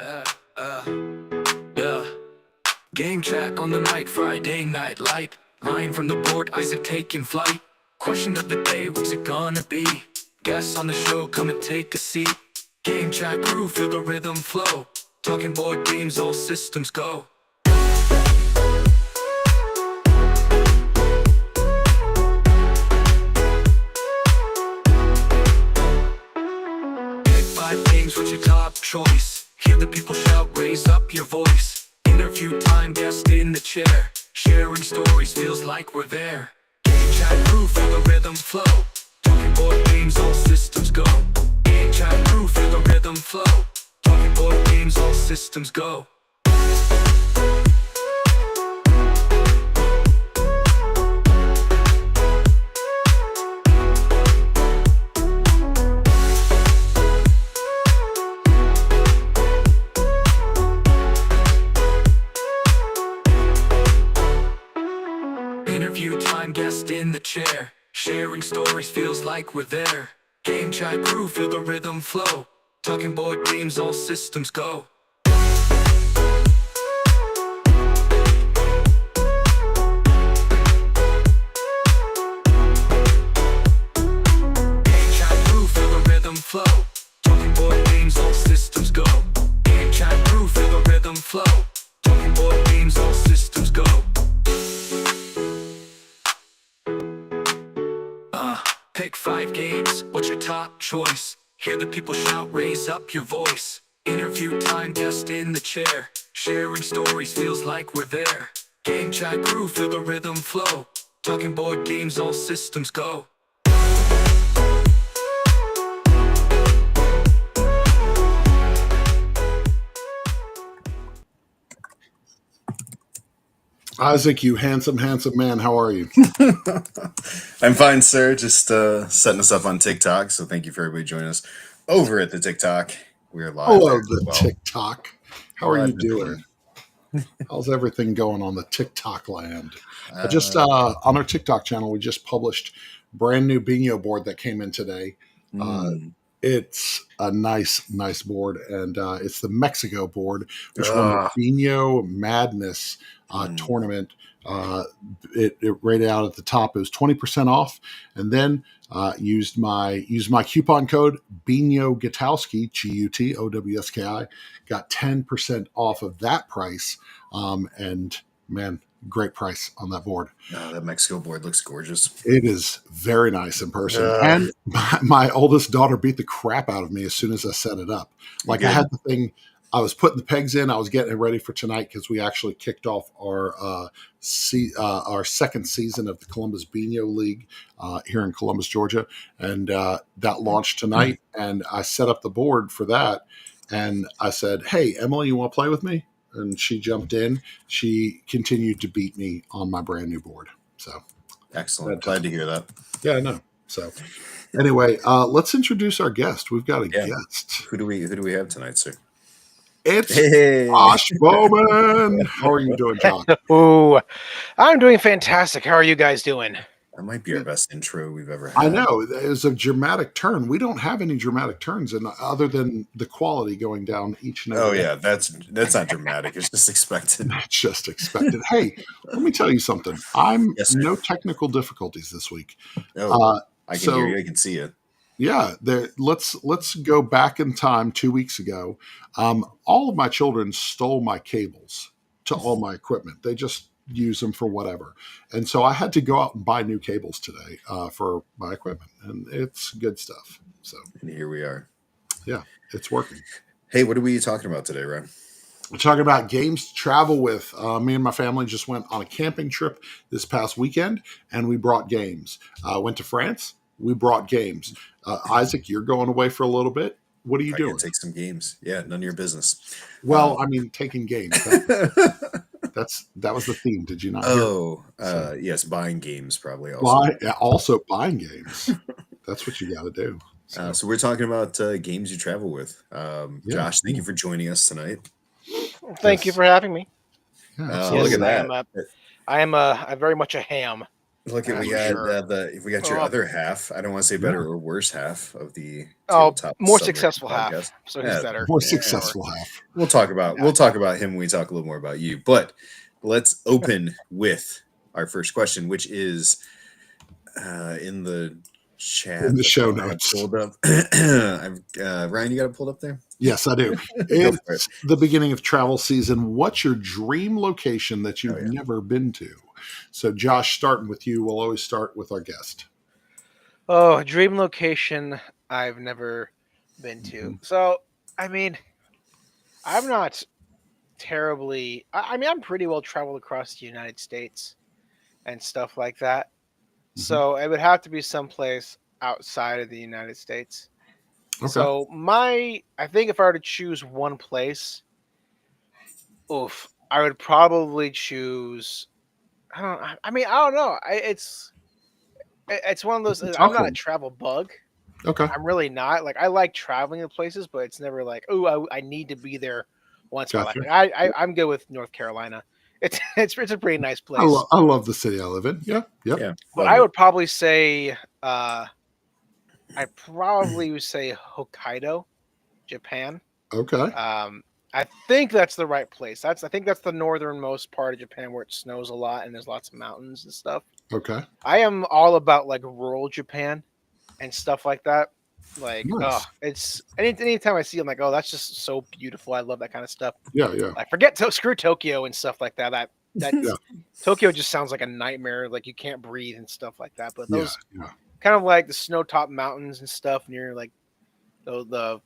Uh, uh, yeah. Game chat on the night, Friday night light. Line from the board, Isaac taking flight. Question of the day, what's it gonna be? Guests on the show, come and take a seat. Game chat crew, feel the rhythm flow. Talking board games, all systems go. Pick 5 games, what's your top choice? Hear the people shout, raise up your voice. Interview time, guest in the chair. Sharing stories, feels like we're there. Game chat crew, feel the rhythm flow. Talking board games, all systems go. Game chat crew, feel the rhythm flow. Talking board games, all systems go. Interview time, guest in the chair. Sharing stories, feels like we're there. Game chat crew, feel the rhythm flow. Talking board games, all systems go. Game chat crew, feel the rhythm flow. Talking board games, all systems go. Game chat crew, feel the rhythm flow. Talking board games, all systems go. Pick 5 games, what's your top choice? Hear the people shout, raise up your voice. Interview time, guest in the chair. Sharing stories, feels like we're there. Game chat crew, feel the rhythm flow. Talking board games, all systems go. Isaac, you handsome man, how are you? I'm fine, sir. Just setting us up on TikTok. So thank you for everybody joining us over at the TikTok. We're live Hello, there the as well. TikTok. How are you Live doing? How's everything going on the TikTok land? Uh, On our TikTok channel, we just published brand new Bingo board that came in today. It's a nice board, and it's the Mexico board, which won the Bingo Madness tournament. It rated out at the top. It was 20% off, and then used my coupon code Bingo Gutowski, GUTOWSKI, got 10% off of that price. And man, great price on that board. that Mexico board looks gorgeous. It is very nice in person. And my oldest daughter beat the crap out of me as soon as I set it up. Like, I had the thing, I was putting the pegs in, I was getting it ready for tonight because we actually kicked off our second season of the Columbus Bingo League here in Columbus, Georgia. And that launched tonight. And I set up the board for that. And I said, hey, Emily, you want to play with me? And she jumped in. She continued to beat me on my brand new board. So excellent. Glad to hear that. Yeah, I know. So anyway, let's introduce our guest. We've got a guest. Who do we have tonight, sir? It's Josh Bowman. How are you doing, Josh? Oh, I'm doing fantastic. How are you guys doing? That might be our best intro we've ever had. I know. It was a dramatic turn. We don't have any dramatic turns, other than the quality going down each and every day. That's not dramatic. It's just expected. It's just expected. Hey, let me tell you something. No technical difficulties this week. I can hear you. I can see you. Yeah, let's go back in time 2 weeks ago. All of my children stole my cables to all my equipment. They just use them for whatever. And so I had to go out and buy new cables today for my equipment, and it's good stuff. So and here we are. Yeah, it's working. Hey, what are we talking about today, Ryan? We're talking about games to travel with. Me and my family just went on a camping trip this past weekend, and we brought games. Went to France. We brought games. Isaac, you're going away for a little bit. What are you doing? Take some games. Yeah, none of your business. Well, I mean, taking games. That was the theme. Did you not hear? Yes, buying games probably also. Also buying games. That's what you got to do. So we're talking about games you travel with. Josh, thank you for joining us tonight. Thank you for having me. Yeah, look at that. I'm very much a ham. Look at That's we for had sure. we got your Oh, other half. I don't want to say Yeah. better or worse half of the oh, tabletop more summary successful podcast. half. So he's Yeah, better. More yeah. successful half. We'll talk about him when we talk a little more about you. But let's open with our first question, which is in the In chat the that I show don't have notes. pulled up. Ryan, you got it pulled up there? Yes, I do. Go for it. It's the beginning of travel season. What's your dream location that you've yeah. never been to? So, Josh, starting with you, we'll always start with our guest. Oh, dream location I've never been to. Mhm. So, I mean, I'm not terribly. I mean, I'm pretty well traveled across the United States and stuff like that. Mhm. So it would have to be someplace outside of the United States. Okay. So I think if I were to choose one place, oof, I would probably choose. I don't. I mean, I don't know. It's one of those. It's a I'm tough not a one. travel bug. Okay. I'm really not. Like I like traveling to places, but it's never like, oh, I need to be there once in my life. Gotcha. Like I'm good with North Carolina. It's a pretty nice place. I love the city I live in. Yeah. Yep. Yeah, But love I it. would probably say, I probably would say Hokkaido, Japan. Okay. I think that's the right place. I think that's the northernmost part of Japan where it snows a lot and there's lots of mountains and stuff. Okay. I am all about like rural Japan and stuff like that. Like, Nice. it's anytime I see, I'm like, oh, that's just so beautiful. I love that kind of stuff. Yeah. Yeah. Like, screw Tokyo and stuff like that. That Yeah. Tokyo just sounds like a nightmare. Like you can't breathe and stuff like that. But Yeah. those Yeah. kind of like the snow-topped mountains and stuff near like the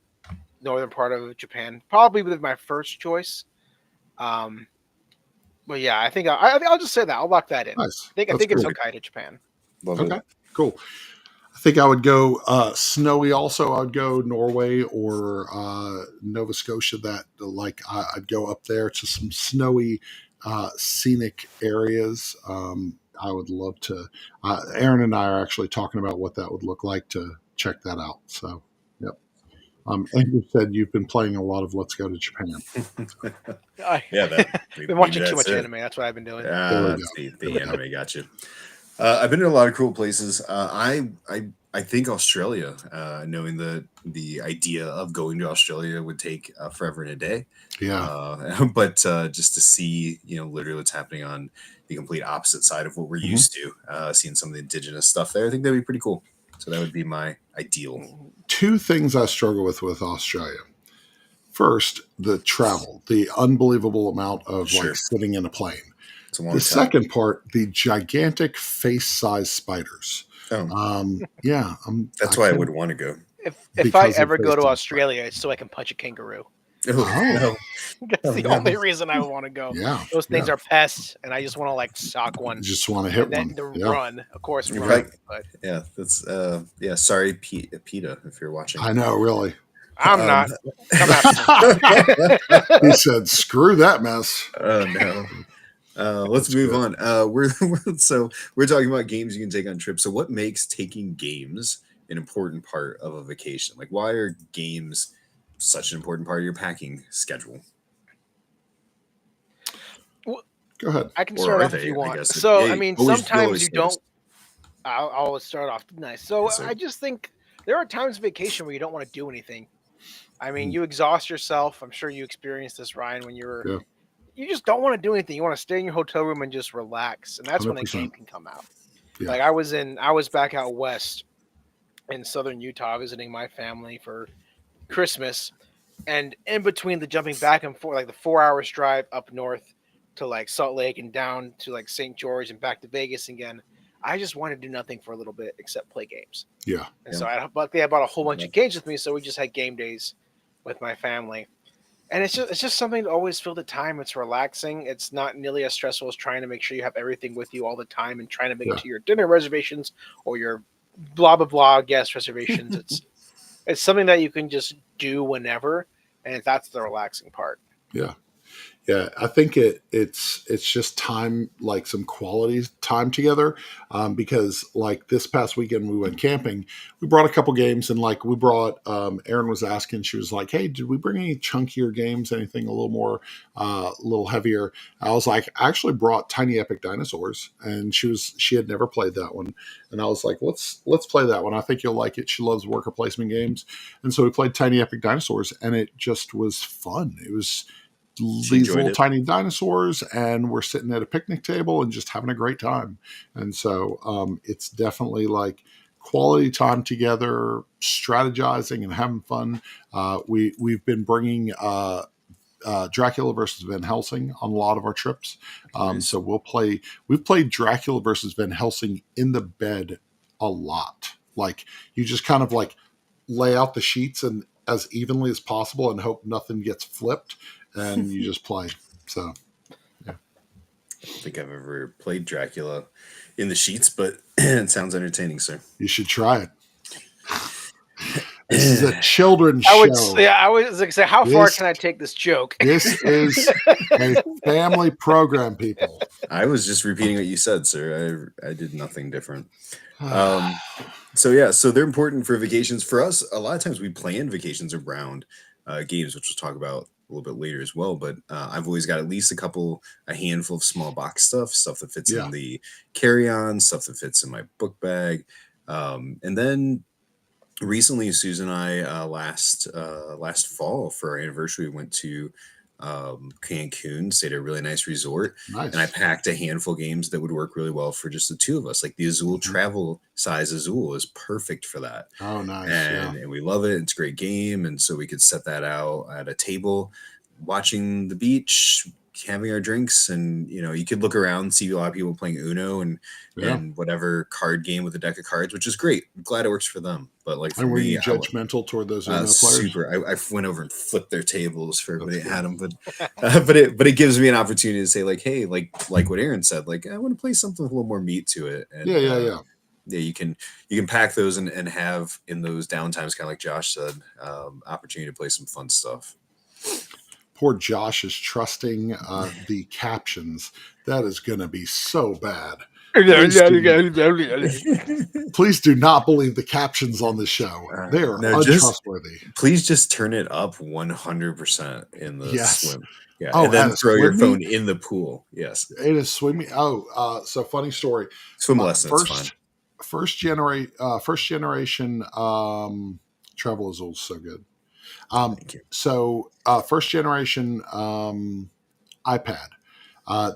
northern part of Japan probably would be my first choice. But yeah, I think I'll just say that I'll lock that in. Nice. I That's think it's cool. Hokkaido, Japan. Love Okay. it. Cool. I think I would go snowy. Also, I'd go Norway or Nova Scotia. I'd go up there to some snowy, scenic areas. I would love to. Aaron and I are actually talking about what that would look like to check that out. So, yep. Andrew said you've been playing a lot of Let's Go to Japan. Yeah, Been watching maybe too much that's it. anime. That's what I've been doing. There we go. The There we go. anime got you. I've been to a lot of cool places. I think Australia, knowing the idea of going to Australia would take forever and a day. Yeah. But just to see, literally what's happening on the complete opposite side of what we're Mhm. used to, seeing some of the indigenous stuff there, I think that'd be pretty cool. So that would be my ideal. Two things I struggle with Australia. First, the travel, the unbelievable amount of Sure. like sitting in a plane. It's a long The time. second part, the gigantic face-sized spiders. Oh, Yeah, that's why I would want to go. If I Because of ever go to face-sized Australia, it's so I can punch a kangaroo. Oh, Oh. no. That's Oh, the no. only reason I want to go. Yeah, Those things yeah. are pests, and I just want to like sock one You just want to hit and then one. to Yeah, run. Of course, You're run. right. But Yeah, that's sorry, PETA, if you're watching. I know, really. I'm Um, not. Come after me. He said, "Screw that mess." Oh no. Let's That's move good. on. We're talking about games you can take on trips. So what makes taking games an important part of a vacation? Like, why are games such an important part of your packing schedule? Go ahead. I can Or start are off if they? you I want. guess. So, Hey, I mean, always sometimes you start us. don't. I'll start off nice. So, Yes, sir. I just think there are times on vacation where you don't want to do anything. I mean, Mm. you exhaust yourself. I'm sure you experienced this, Ryan, when Yeah. you just don't want to do anything. You want to stay in your hotel room and just relax, and that's when a 100%. game can come out. Yeah. Like I was back out west in southern Utah visiting my family for Christmas, and in between the jumping back and forth, like the 4 hours drive up north to like Salt Lake and down to like St. George and back to Vegas again, I just wanted to do nothing for a little bit except play games. Yeah. And so I bought a whole bunch of games with me, so we just had game days with my family. And it's just something to always fill the time. It's relaxing. It's not nearly as stressful as trying to make sure you have everything with you all the time and trying to make Yeah. it to your dinner reservations or your blah blah blah guest reservations. It's something that you can just do whenever, and that's the relaxing part. Yeah. Yeah, I think it's just time, like some quality time together. Because like this past weekend we went camping, we brought a couple games, and like we brought Erin was asking, she was like, "Hey, did we bring any chunkier games? Anything a little more, a little heavier?" I was like, "I actually brought Tiny Epic Dinosaurs," and she had never played that one, and I was like, "Let's play that one. I think you'll like it." She loves worker placement games, and so we played Tiny Epic Dinosaurs, and it just was fun. It was She these enjoyed little it. tiny dinosaurs, and we're sitting at a picnic table and just having a great time. And so it's definitely like quality time together, strategizing and having fun. We've been bringing Dracula versus Van Helsing on a lot of our trips. Nice. So we've played Dracula versus Van Helsing in the bed a lot. Like you just kind of like lay out the sheets and as evenly as possible and hope nothing gets flipped, and you just play. So yeah. I don't think I've ever played Dracula in the sheets, but it sounds entertaining, sir. You should try it. This is a children's I would show. say, I was like, say, how far This- can I take this joke? This is a family program, people. I was just repeating what you said, sir. I did nothing different. So yeah, so they're important for vacations. For us, a lot of times we plan vacations around games, which we'll talk about a little bit later as well. But I've always got at least a handful of small box stuff that fits Yeah. in the carry-on, stuff that fits in my book bag, and then recently, Susan and I last fall for our anniversary went to Cancun, stayed at a really nice resort, Nice. and I packed a handful of games that would work really well for just the two of us. Like the Azul travel size Azul is perfect for that. Oh, nice. And we love it. It's a great game, and so we could set that out at a table, watching the beach, having our drinks, and you could look around and see a lot of people playing Uno and whatever card game with a deck of cards, which is great. I'm glad it works for them. But like for And were me, you judgmental toward those Uno players? super. I went over and flipped their tables for everybody that had them, but it gives me an opportunity to say like, hey, like what Aaron said, like I want to play something with a little more meat to it. And, Yeah. Yeah, you can pack those and have in those downtimes, kind of like Josh said, opportunity to play some fun stuff. Poor Josh is trusting the captions. That is going to be so bad. Please do not believe the captions on the show. They are untrustworthy. Please just turn it up 100% in the swim. Yeah, Oh, and then throw your swim phone meet? in the pool. Yes, It is swimming. Oh, so funny story. swim lesson. It's fine. First generation Travel Azul is so good. Thank you. So first generation iPad.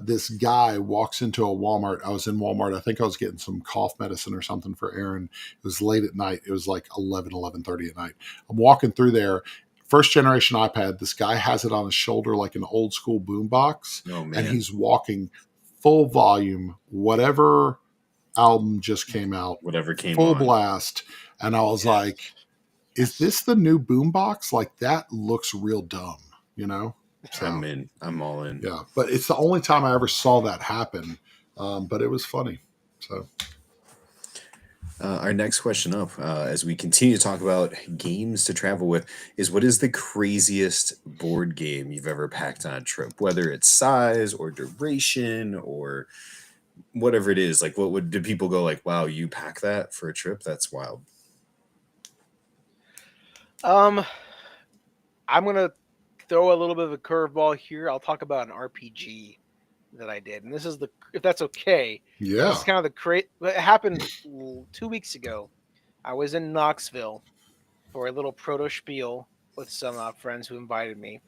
This guy walks into a Walmart. I was in Walmart. I think I was getting some cough medicine or something for Aaron. It was late at night. It was like 11:30 at night. I'm walking through there. First generation iPad. This guy has it on his shoulder like an old school boombox. Oh man! And he's walking full volume, whatever album just came out, Whatever came full on. blast. And I was like, is this the new boombox? Like that looks real dumb, So, I'm in. I'm all in. yeah, but it's the only time I ever saw that happen. But it was funny. So our next question up, as we continue to talk about games to travel with, is what is the craziest board game you've ever packed on a trip? Whether it's size or duration or whatever it is. Like, did people go like, "Wow, you pack that for a trip? That's wild." I'm gonna throw a little bit of a curveball here. I'll talk about an RPG that I did, and this is if that's okay. yeah, It's kind of it happened 2 weeks ago. I was in Knoxville for a little proto spiel with some friends who invited me,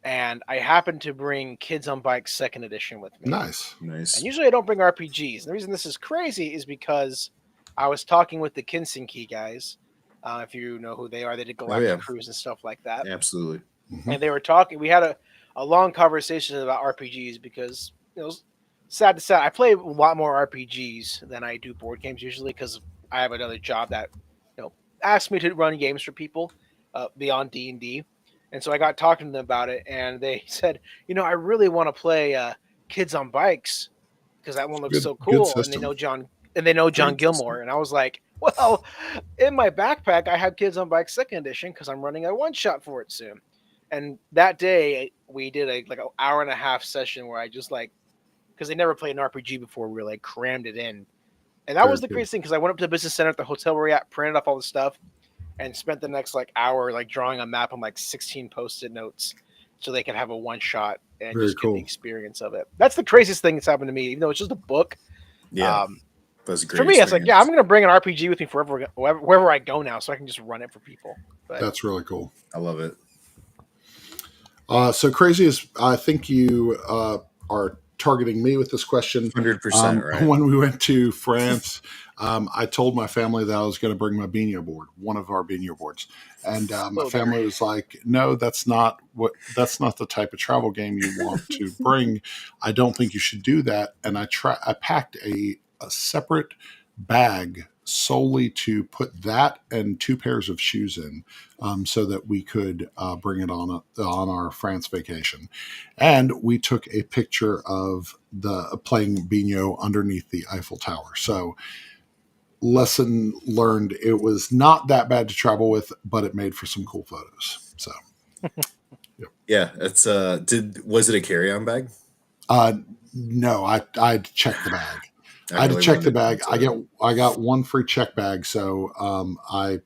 and I happened to bring Kids on Bikes Second Edition with me. nice. And usually I don't bring RPGs. And the reason this is crazy is because I was talking with the Kinsinki guys. If you know who they are, they did Galactic Cruise and stuff like that. Absolutely. Mm-hmm. And they were talking. We had a long conversation about RPGs because sad to say, I play a lot more RPGs than I do board games usually because I have another job that asks me to run games for people beyond D&D. And so I got talking to them about it, and they said, I really want to play Kids on Bikes because that one looks so cool, and they know John Gilmore. And I was like, well, in my backpack I have Kids on Bikes Second Edition because I'm running a one shot for it soon. And that day we did a like an hour and a half session where I just like because they never played an RPG before, we were like crammed it in, and that Very was the cool. craziest thing because I went up to the business center at the hotel where we at, printed off all the stuff, and spent the next like hour like drawing a map on like 16 post-it notes so they could have a one shot and Very just get cool. the experience of it. That's the craziest thing that's happened to me, even though it's just a book. Yeah, that's a great For me, it's like, yeah, experience. I'm going to bring an RPG with me wherever I go now, so I can just run it for people. But That's really cool. I love it. So crazy is, I think you are targeting me with this question. 100% right. When we went to France, I told my family that I was going to bring my Beano board, one of our Beano boards, and my Oh, family there. was like, "No, that's not the type of travel game you want to bring. I don't think you should do that." And I packed a separate bag solely to put that and 2 pairs of shoes in, so that we could bring it on our France vacation. And we took a picture of the playing Beano underneath the Eiffel Tower. So lesson learned, it was not that bad to travel with, but it made for some cool photos. So Yeah, it's was it a carry-on bag? no, I checked the bag. I had to really check the wanted bag. to- I got one free check bag, so I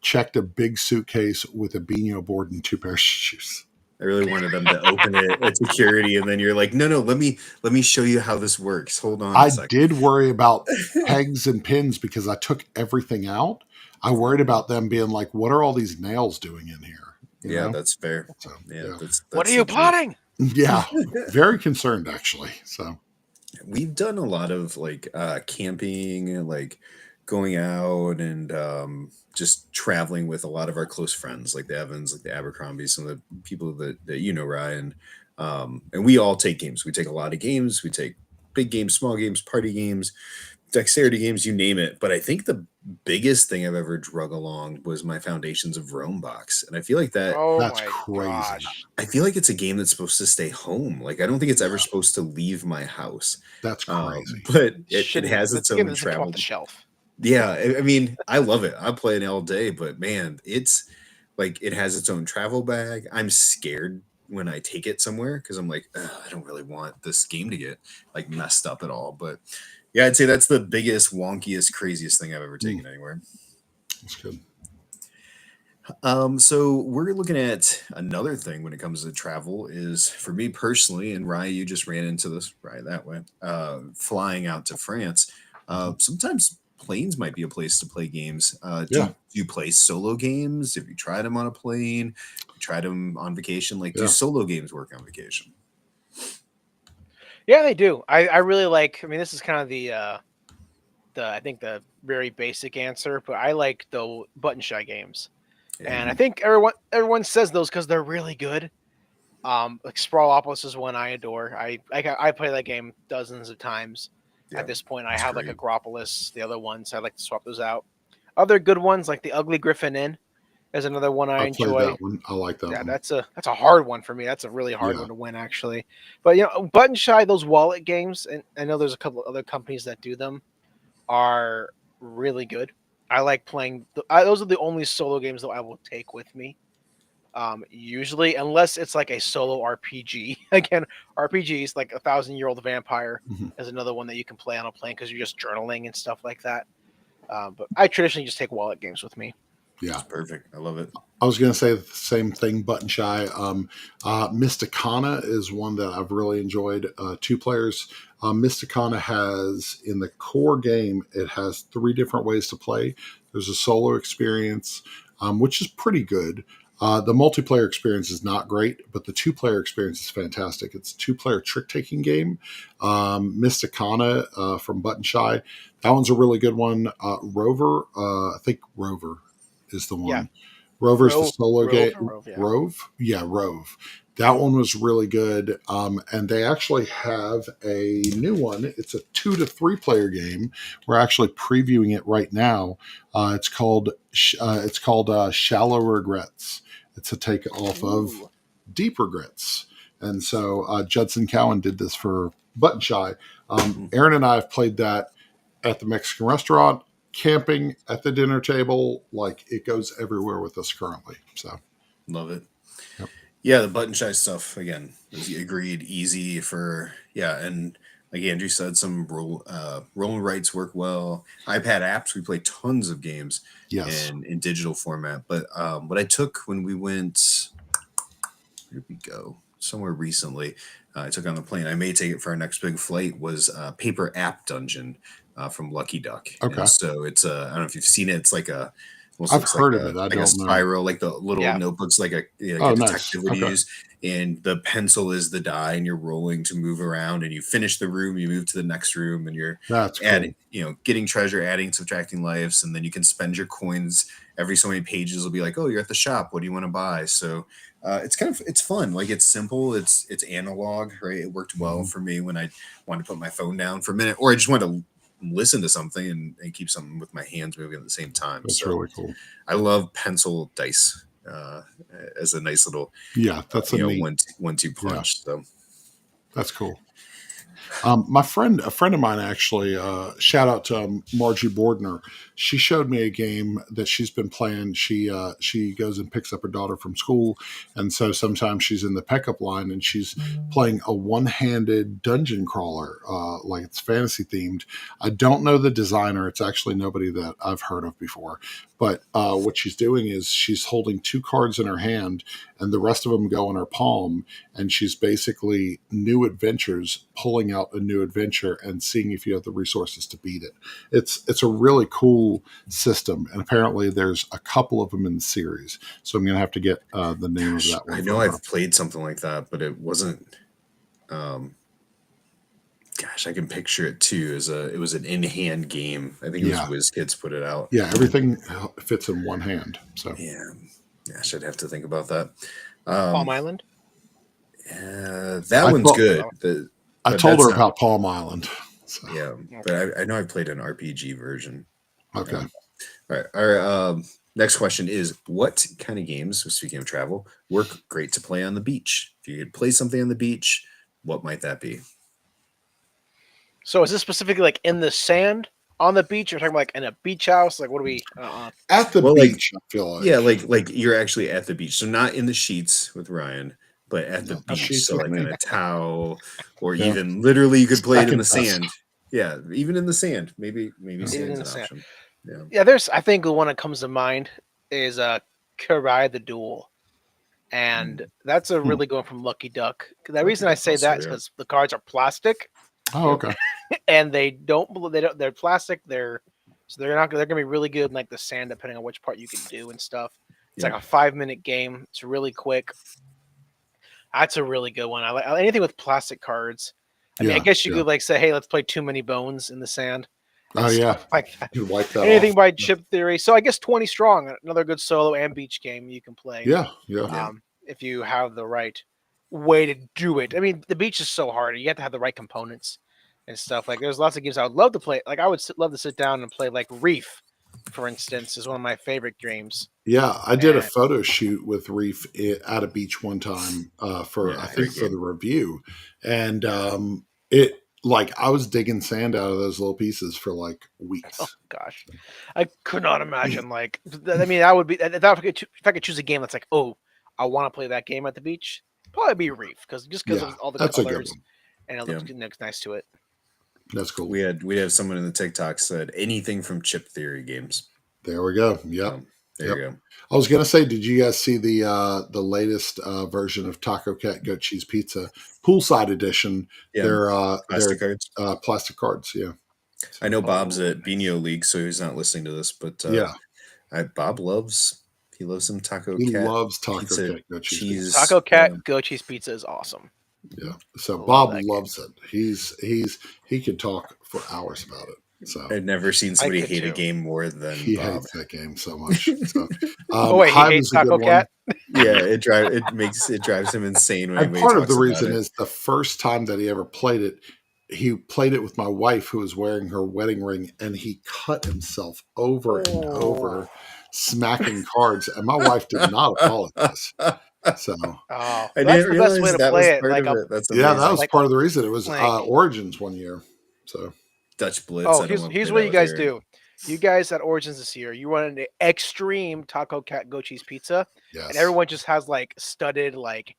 checked a big suitcase with a Beano board and 2 pairs of shoes. I really wanted them to open it at security, and then you're like, no, let me show you how this works. Hold on a I second. did worry about pegs and pins because I took everything out. I worried about them being like, "What are all these nails doing in here?" You Yeah, know? that's fair. So, Yeah, that's What are the you truth. plotting? yeah, very concerned actually. So We've done a lot of like camping and like going out and just traveling with a lot of our close friends, like the Evans, like the Abercrombies, some of the people that you know, Ryan. And we all take games. We take a lot of games. We take big games, small games, party games, dexterity games, you name it. But I think the biggest thing I've ever drug along was my Foundations of Rome box. And I feel like Oh That's my crazy. gosh. I feel like it's a game that's supposed to stay home. Like I don't think it's ever supposed to leave my house. That's crazy. But it Shouldn't- has that's its a game own that doesn't come travel. off the shelf. Yeah, I mean, I love it. I play it all day, but man, it's like it has its own travel bag. I'm scared when I take it somewhere because I'm like, "Ugh, I don't really want this game to get like messed up at all. But yeah, I'd say that's the biggest, wonkiest, craziest thing I've ever taken anywhere. That's good. So we're looking at another thing when it comes to travel is for me personally, and Ryan, you just ran into this right that way. Flying out to France. Sometimes planes might be a place to play games. Do you play solo games? Have you tried them on a plane? You tried them on vacation? Like, do Yeah. solo games work on vacation? Yeah, they do. I really like. I mean, this is kind of the I think the very basic answer, but I like the button shy games, and I think everyone says those because they're really good. Like Sprawlopolis is one I adore. I play that game dozens of times. Yeah, At this point, I it's have like great. Agropolis. The other ones, I like to swap those out. Other good ones like the Ugly Griffin Inn is another one I I enjoy. played that one. I like that Yeah, one. that's a hard one for me. That's a really hard Yeah. one to win, actually. But Button Shy, those wallet games, and I know there's a couple other companies that do them, are really good. I like playing. Those are the only solo games that I will take with me. Usually, unless it's like a solo RPG. Again, RPGs like 1,000-Year-Old Vampire Mhm. is another one that you can play on a plane because you're just journaling and stuff like that. But I traditionally just take wallet games with me. Yeah. It's perfect. I love it. I was going to say the same thing, Button Shy. Mysticana is one that I've really enjoyed. 2 players. Mysticana has, in the core game, it has 3 different ways to play. There's a solo experience, which is pretty good. The multiplayer experience is not great, but the 2-player experience is fantastic. It's a 2-player trick-taking game. Mysticana from Button Shy. That one's a really good one. Rover, I think Rover is the one. Yeah. Rover's the solo Rove game. or Rove, yeah. Rove? Yeah, Rove. That one was really good. And they actually have a new one. It's a 2 to 3 player game. We're actually previewing it right now. It's called Shallow Regrets. It's a take off of Ooh. Deep Regrets. And so Judson Cowan did this for Button Shy. Aaron and I have played that at the Mexican restaurant, camping, at the dinner table. Like, it goes everywhere with us currently. So Love it. Yep. Yeah, the button shy stuff again. Agreed, easy for and like Andrew said, some roll and writes work well. iPad apps, we play tons of games Yes. in digital format. But what I took when we went, where did we go? Somewhere recently, I took on the plane. I may take it for our next big flight. Was Paper App Dungeon from Lucky Duck, Okay. and so it's I don't know if you've seen it. It's like almost I've looks heard of it. I like a don't know. spiral, like the little Yeah. notebooks, like a Oh, nice. detective would Okay. use. And the pencil is the die, and you're rolling to move around. And you finish the room, you move to the next room, and you're That's cool. adding, getting treasure, adding, subtracting lives, and then you can spend your coins. Every so many pages will be like, oh, you're at the shop. What do you want to buy? So it's fun. Like it's simple. It's analog, right? It worked well for me when I wanted to put my phone down for a minute, or I just wanted to listen to something and keep something with my hands moving at the same time. That's so really cool. I love pencil dice as a nice little that's a neat 1-2 punch. So that's cool. A friend of mine actually, shout out to Margie Bordner. She showed me a game that she's been playing. She goes and picks up her daughter from school, and so sometimes she's in the pickup line and she's playing a one-handed dungeon crawler, like it's fantasy themed. I don't know the designer. It's actually nobody that I've heard of before. But what she's doing is she's holding 2 cards in her hand, and the rest of them go in her palm, and she's basically new adventures, pulling out a new adventure and seeing if you have the resources to beat it. It's a really cool system, and apparently there's a couple of them in the series. So I'm going to have to get the name of that one. I know I've played something like that, but it wasn't. I can picture it too. It was an in-hand game. I think it was WizKids put it out. Yeah, everything fits in one hand. So I should have to think about that. Palm Island. That one's good. I told her about Palm Island. So. Yeah, but I know I played an RPG version. Okay. All right. Our next question is: what kind of games, speaking of travel, work great to play on the beach? If you could play something on the beach, what might that be? So is this specifically like in the sand on the beach? Or talking about like in a beach house? Like what do we? At the beach, I feel like. Yeah, like you're actually at the beach, so not in the sheets with Ryan, but at the beach. So like in a towel, or even literally you could play it in the sand. Yeah, even in the sand. Maybe sand's an option. Yeah, there's. I think the one that comes to mind is Karai the Duel, and that's a really good one from Lucky Duck. The reason I say that is because the cards are plastic. Oh, okay. And they're plastic. They're gonna be really good in like the sand, depending on which part you can do and stuff. It's like a 5-minute game. It's really quick. That's a really good one. I like anything with plastic cards. I mean, I guess you could like say, hey, let's play Too Many Bones in the sand. Oh yeah, like that. You wipe that anything off. By Chip Theory. So I guess 20 Strong, another good solo and beach game you can play. Yeah. If you have the right way to do it. I mean, the beach is so hard. You have to have the right components and stuff. Like there's lots of games I would love to play. Like I would love to sit down and play like Reef, for instance, is one of my favorite games. Yeah, I did a photo shoot with Reef at a beach one time for the review, and it like I was digging sand out of those little pieces for like weeks. Oh gosh, I could not imagine. Like, I mean, that would be if I could choose a game that's like, oh, I want to play that game at the beach. Probably be Reef because of all the colors and it looks nice to it. That's cool. We have someone in the TikTok said anything from Chip Theory games. There we go. Yep. There you go. I was gonna say, did you guys see the latest version of Taco Cat Goat Cheese Pizza Poolside Edition? Yeah. They're cards. Plastic cards. Yeah. I know Bob's at Bino League, so he's not listening to this, but Bob loves some Taco Cat. He loves Taco pizza, Cat Goat Cheese Pizza. Taco Cat Goat Cheese Pizza is awesome. Yeah. So Bob loves it. He could talk for hours about it. So I've never seen somebody hate a game more than he Bob. hates that game so much. So, he hates Taco Cat. Yeah, it drives him insane. And part of the reason is the first time that he ever played it, he played it with my wife, who was wearing her wedding ring, and he cut himself over and over, smacking cards, and my wife did not apologize. So that's the best way to play it. Like that was part of the reason. It was Origins one year. So Dutch Blitz. Oh, here's what you guys do. You guys at Origins this year, you want an extreme taco cat goat cheese pizza, and Yes. everyone just has like studded like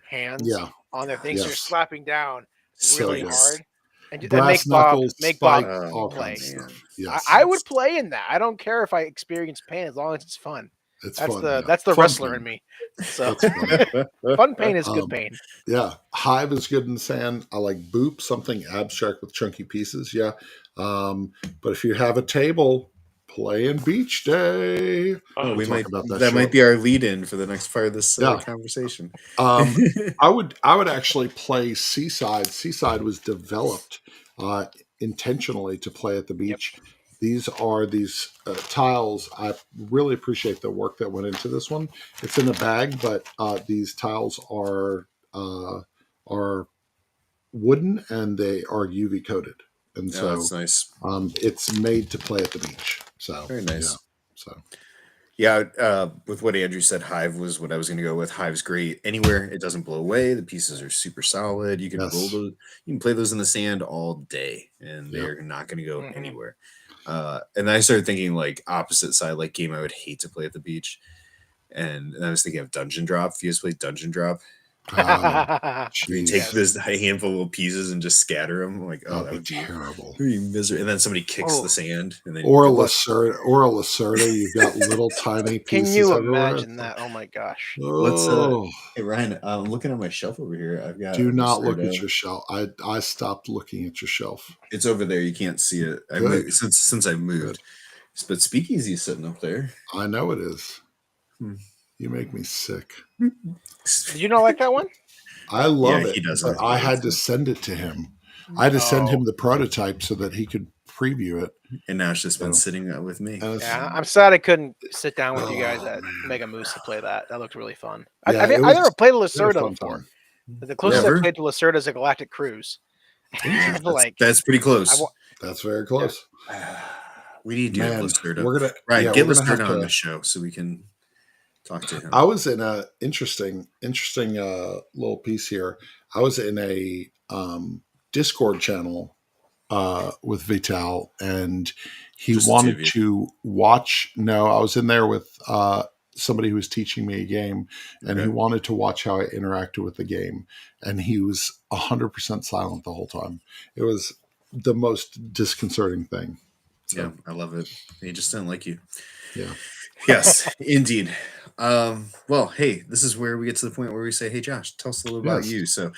hands Yeah. on their things. So you're Yes. slapping down So really good. hard, and Brass knuckles, Make Bob spike, all play. kinds of Man, stuff. Yes. I would play in that. I don't care if I experience pain as long as it's fun. It's fun. Yeah. That's the Fun wrestler in pain. me. So That's fun. fun pain is good Um, pain. Yeah, Hive is good in sand. I like Boop, something abstract with chunky pieces. Yeah, but if you have a table, play in Beach Day. oh, We'll talk about that that might shortly. be our lead in for the next part of this Yeah, conversation. I would actually play Seaside. Seaside was developed uh, intentionally to play at the Yep. beach. These are these tiles. I really appreciate the work that went into this one. It's in a bag, but these tiles are wooden and they are UV coated, and Oh, so that's nice. it's made to play at the beach. So Very nice. yeah, so Yeah, with what Andrew said, Hive was what I was going to go with. Hive's great anywhere; it doesn't blow away. The pieces are super solid. You can roll yes, those. You can play those in the sand all day, and yeah, they're not going to go Mhm. anywhere. And then I started thinking like opposite side, like game I would hate to play at the beach. And I was thinking of Dungeon Drop. If you guys play Dungeon Drop, oh, where you take jeez, this handful of pieces and just scatter them, like oh, that'd that be terrible. would be miserable. And then somebody kicks Oh, the sand, and then Or a good luck. Lacerda, you've got little tiny can pieces you everywhere. imagine that? Oh my gosh. Let's Oh, Hey Ryan, I'm looking at my shelf over here. I've got do a not look at Lucerda. your shelf. I stopped looking at your shelf. It's over there. You can't see it. I Good, moved since I moved. But Speakeasy's sitting up there. I know it is. Hmm. You make me sick. Did you not like that one? I love Yeah, it, he but doesn't. I He had hates to it. send it to him. I had to send Oh, him the prototype so that he could preview it. And now it's just been So, sitting with me. and it's, yeah. I'm sad I couldn't sit down with you guys oh at man, Mega Moose to play that. That looked really fun. yeah, it I never was. played a We had a Lacerda fun before. time. The closest Yeah, I Never. played to Lacerda is a Galactic Cruise. And, That's, like that's pretty I close. wa- that's very yeah. close. We need to do Man, Lacerda. we're gonna Ryan, yeah, get we're gonna have Lacerda on the to. show so we can talk to I him. was in a interesting little piece here. I was in a Discord channel with Vital, and he Just the two wanted of you. to watch. No, I was in there with somebody who was teaching me a game, and he Okay. wanted to watch how I interacted with the game, and he was 100% silent the whole time. It was the most disconcerting thing. Yeah, So I love it. He just didn't like you. yeah, Yes, indeed. Well, hey, this is where we get to the point where we say, "Hey, Josh, tell us a little about yes, you." So,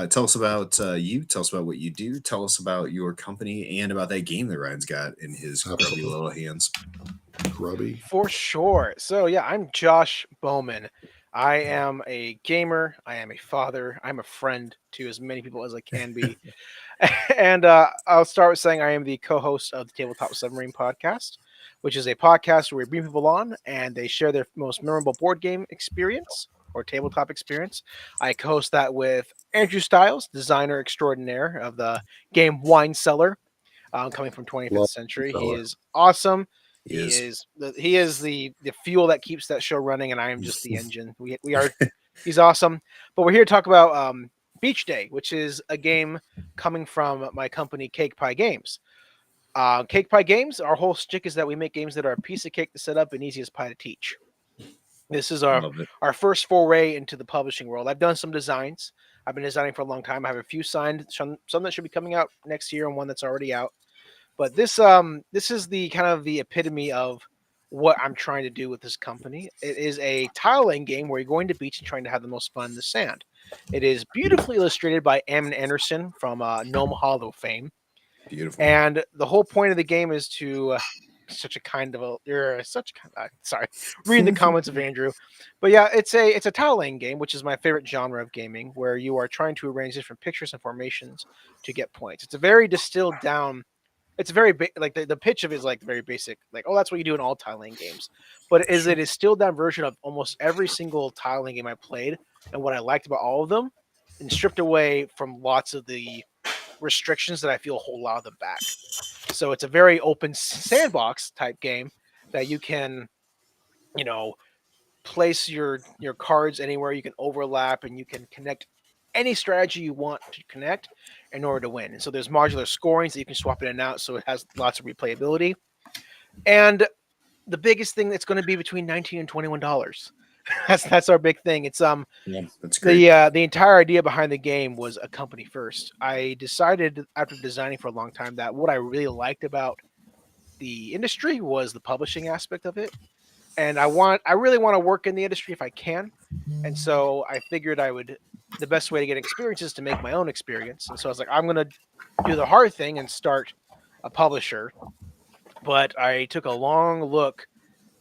tell us about you. Tell us about what you do. Tell us about your company and about that game that Ryan's got in his grubby absolutely. little hands. Grubby. For sure. So yeah, I'm Josh Bowman. I am a gamer. I am a father. I'm a friend to as many people as I can be. And I'll start with saying I am the co-host of the Tabletop Submarine podcast, which is a podcast where we bring people on and they share their most memorable board game experience or tabletop experience. I co-host that with Andrew Stiles, designer extraordinaire of the game Wine Cellar, coming from 25th Love Century. He seller. is awesome. He is. He is the fuel that keeps that show running, and I am just the engine. We are he's awesome. But we're here to talk about Beach Day, which is a game coming from my company CakePie Games. CakePie Games, our whole shtick is that we make games that are a piece of cake to set up and easy as pie to teach. This is Love it. our first foray into the publishing world. I've done some designs. I've been designing for a long time. I have a few signed, some that should be coming out next year, and one that's already out. But this is the kind of the epitome of what I'm trying to do with this company. It is a tile laying game where you're going to beach and trying to have the most fun in the sand. It is beautifully illustrated by Ammon Anderson from Gnome Hollow fame, Beautiful. and the whole point of the game is to such a kind of a you're such kind of, sorry, reading the comments of Andrew, but yeah, it's a tile laying game, which is my favorite genre of gaming, where you are trying to arrange different pictures and formations to get points. It's a very distilled down. It's very like the pitch of it is like very basic, like oh that's what you do in all tiling games, but it is still down version of almost every single tiling game I played, and what I liked about all of them, and stripped away from lots of the restrictions that I feel hold a lot of them back. So it's a very open sandbox type game that you can, you know, place your cards anywhere. You can overlap and you can connect any strategy you want to connect in order to win. And so there's modular scoring, so you can swap it in and out, so it has lots of replayability. And the biggest thing that's going to be between $19 and $21. That's our big thing. It's Yeah, that's great. the entire idea behind the game was a company first. I decided after designing for a long time that what I really liked about the industry was the publishing aspect of it, and I really want to work in the industry if I can. And so I figured the best way to get experience is to make my own experience. And so I was like, I'm gonna do the hard thing and start a publisher. But I took a long look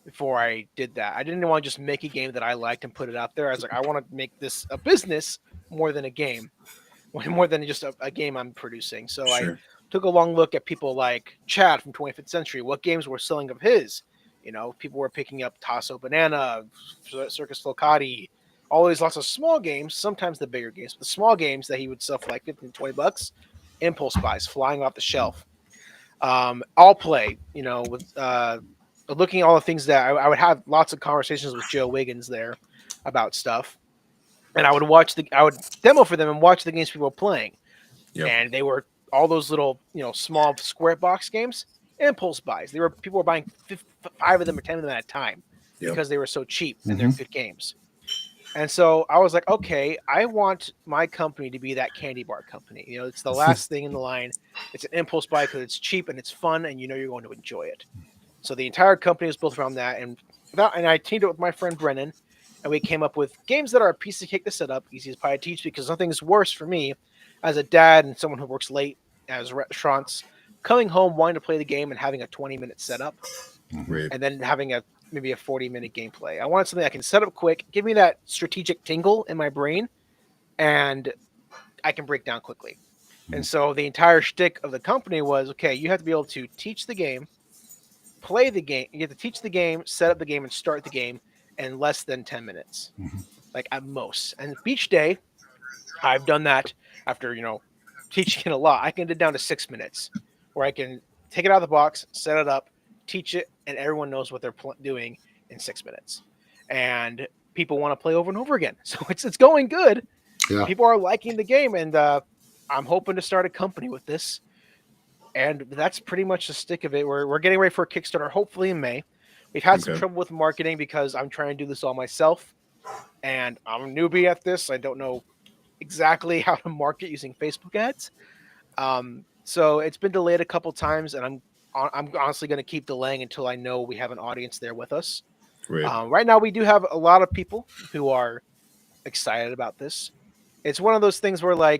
before I did that. I didn't want to just make a game that I liked and put it out there. I was like, I want to make this a business more than a game, more than just a game I'm producing. So I Sure. took a long look at people like Chad from 25th Century. What games were selling of his? People were picking up Tasso Banana, Circus Flocati, all these lots of small games, sometimes the bigger games, but the small games that he would sell for like 15, $20, impulse buys flying off the shelf. I'll play, with looking at all the things that I would have lots of conversations with Joe Wiggins there about stuff. And I would demo for them and watch the games people were playing. Yep. And they were all those little, small square box games, impulse buys. People were buying 5 of them or 10 of them at a time Yep. because they were so cheap and they're good games. And so I was like, okay, I want my company to be that candy bar company. It's the last thing in the line. It's an impulse buy because it's cheap and it's fun and you're going to enjoy it. So the entire company was built around that. And I teamed up with my friend Brennan, and we came up with games that are a piece of cake to set up, easy as pie to teach, because nothing's worse for me as a dad and someone who works late as restaurants, coming home wanting to play the game and having a 20-minute setup Right. and then having maybe a 40-minute gameplay. I wanted something I can set up quick, give me that strategic tingle in my brain, and I can break down quickly. And so the entire shtick of the company was, okay, you have to be able to teach the game, play the game. You have to teach the game, set up the game, and start the game in less than 10 minutes, like at most. And each day, I've done that after, teaching it a lot. I can get it down to 6 minutes where I can take it out of the box, set it up, teach it, and everyone knows what they're doing in 6 minutes. And people want to play over and over again. So it's going good. Yeah. People are liking the game, and I'm hoping to start a company with this. And that's pretty much the stick of it. We're getting ready for a Kickstarter, hopefully in May. We've had some trouble with marketing because I'm trying to do this all myself, and I'm a newbie at this. I don't know exactly how to market using Facebook ads. So it's been delayed a couple times, and I'm honestly going to keep delaying until I know we have an audience there with us. Right. Right now, we do have a lot of people who are excited about this. It's one of those things where